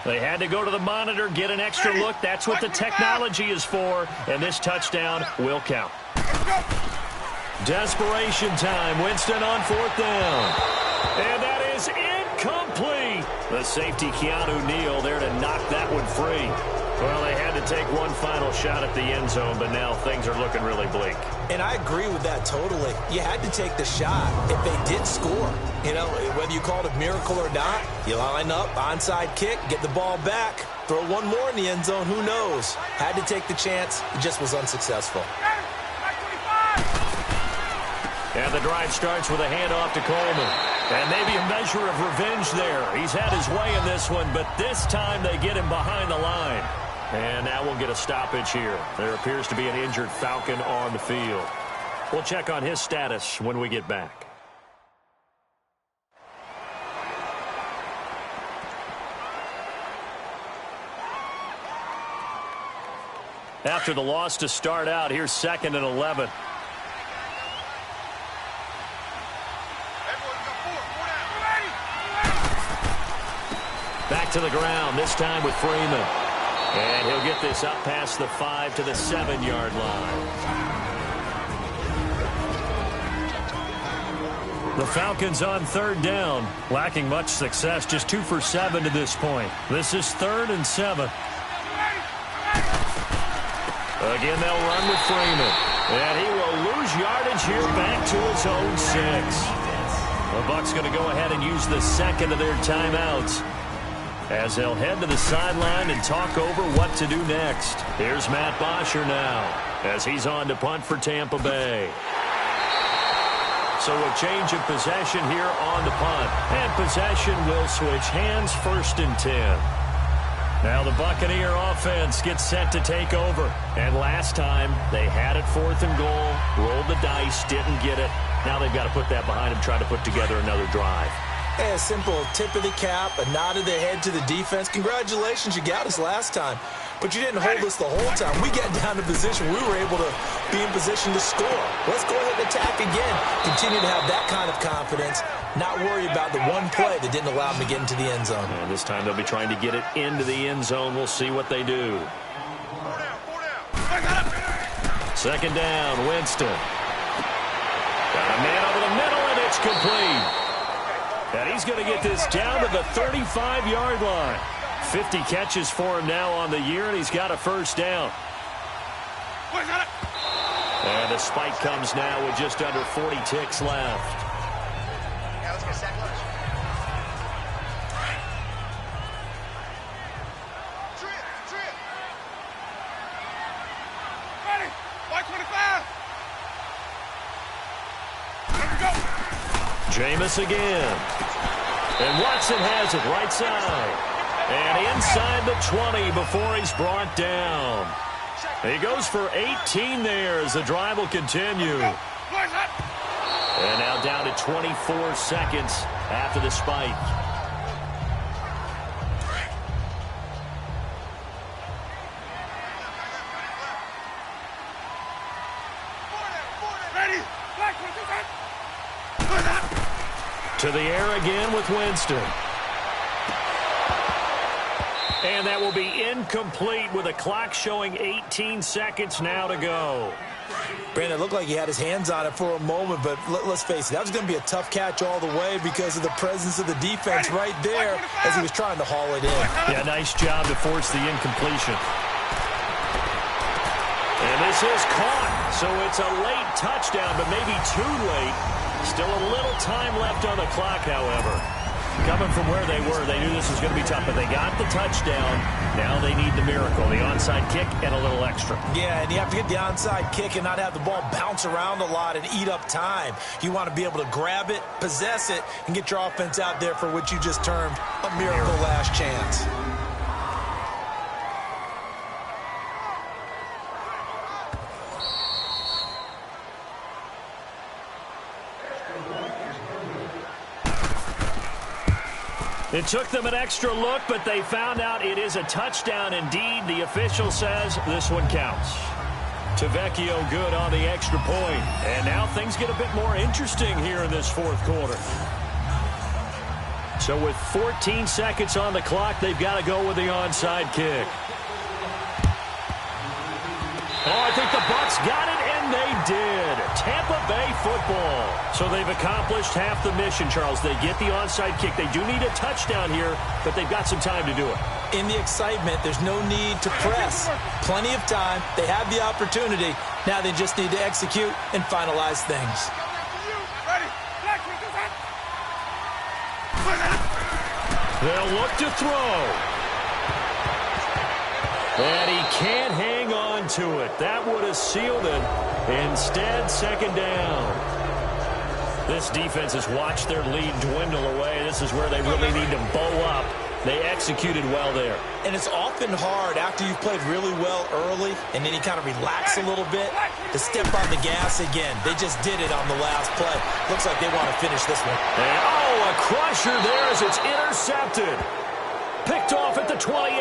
They had to go to the monitor, get an extra look. That's what the technology is for. And this touchdown will count. Desperation time. Winston on 4th down. And that is incomplete. The safety, Keanu Neal, there to knock that one free. Well, they had to take one final shot at the end zone, but now things are looking really bleak. And I agree with that totally. You had to take the shot if they did score. Whether you call it a miracle or not, you line up, onside kick, get the ball back, throw one more in the end zone, who knows? Had to take the chance. It just was unsuccessful. And the drive starts with a handoff to Coleman. And maybe a measure of revenge there. He's had his way in this one, but this time they get him behind the line. And now we'll get a stoppage here. There appears to be an injured Falcon on the field. We'll check on his status when we get back. After the loss to start out, here's 2nd and 11. Back to the ground, this time with Freeman. And he'll get this up past the 5 to the 7-yard line. The Falcons on 3rd down, lacking much success, just 2 for 7 to this point. This is 3rd and 7. Again, they'll run with Freeman. And he will lose lose yardage here back to his own 6. The Bucs going to go ahead and use the second of their timeouts as they'll head to the sideline and talk over what to do next. Here's Matt Bosher now as he's on to punt for Tampa Bay. So a change of possession here on the punt. And possession will switch hands, 1st and 10. Now the Buccaneer offense gets set to take over. And last time, they had it 4th and goal, rolled the dice, didn't get it. Now they've got to put that behind them, try to put together another drive. Hey, a simple tip of the cap, a nod of the head to the defense. Congratulations, you got us last time. But you didn't hold us the whole time. We got down to position. We were able to be in position to score. Let's go ahead and attack again. Continue to have that kind of confidence. Not worry about the one play that didn't allow them to get into the end zone. And this time they'll be trying to get it into the end zone. We'll see what they do. 2nd down, Winston. Got a man over the middle, and it's complete. And he's going to get this down to the 35-yard line. 50 catches for him now on the year, and he's got a 1st down. And the spike comes now with just under 40 ticks left. Let's get sack lunch. Trip. Ready. White 25. Here we go. Jameis again. And Watson has it right side. And inside the 20 before he's brought down. He goes for 18 there as the drive will continue. And now down to 24 seconds after the spike. Ready. To the air again with Winston. And that will be incomplete with a clock showing 18 seconds now to go. Brandon, it looked like he had his hands on it for a moment, but let's face it, that was going to be a tough catch all the way because of the presence of the defense right there as he was trying to haul it in. Yeah, nice job to force the incompletion. And this is caught, so it's a late touchdown, but maybe too late. Still a little time left on the clock, however. Coming from where they were, they knew this was going to be tough, but they got the touchdown. Now they need the miracle, the onside kick and a little extra. Yeah, and you have to get the onside kick and not have the ball bounce around a lot and eat up time. You want to be able to grab it, possess it, and get your offense out there for what you just termed a miracle last chance. It took them an extra look, but they found out it is a touchdown indeed. The official says this one counts. Tavecchio good on the extra point. And now things get a bit more interesting here in this 4th quarter. So with 14 seconds on the clock, they've got to go with the onside kick. Oh, I think the Bucs got it, and they did. Tampa Bay football. So they've accomplished half the mission, Charles. They get the onside kick. They do need a touchdown here, but they've got some time to do it. In the excitement, there's no need to press. Plenty of time. They have the opportunity. Now they just need to execute and finalize things. They'll look to throw. And he can't hang on to it. That would have sealed it. Instead, 2nd down. This defense has watched their lead dwindle away. This is where they really need to bow up. They executed well there. And it's often hard after you've played really well early and then you kind of relax a little bit to step on the gas again. They just did it on the last play. Looks like they want to finish this one. And, a crusher there as it's intercepted. Picked off at the 28,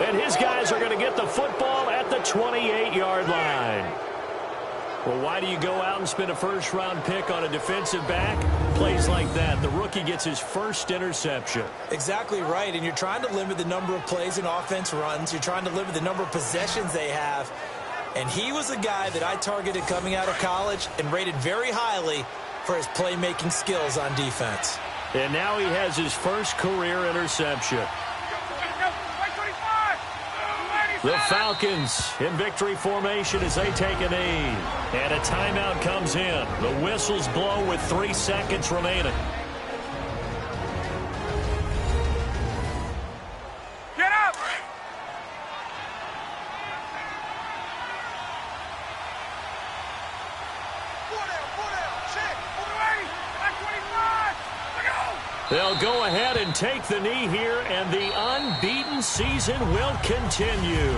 and his guys are going to get the football at the 28-yard line. Well, why do you go out and spend a 1st-round pick on a defensive back? Plays like that. The rookie gets his 1st interception. Exactly right, and you're trying to limit the number of plays and offense runs. You're trying to limit the number of possessions they have. And he was a guy that I targeted coming out of college and rated very highly for his playmaking skills on defense. And now he has his 1st career interception. The Falcons in victory formation as they take a knee. And a timeout comes in. The whistles blow with 3 seconds remaining. Get up! They'll go ahead and take the knee here, and the unbeaten season will continue.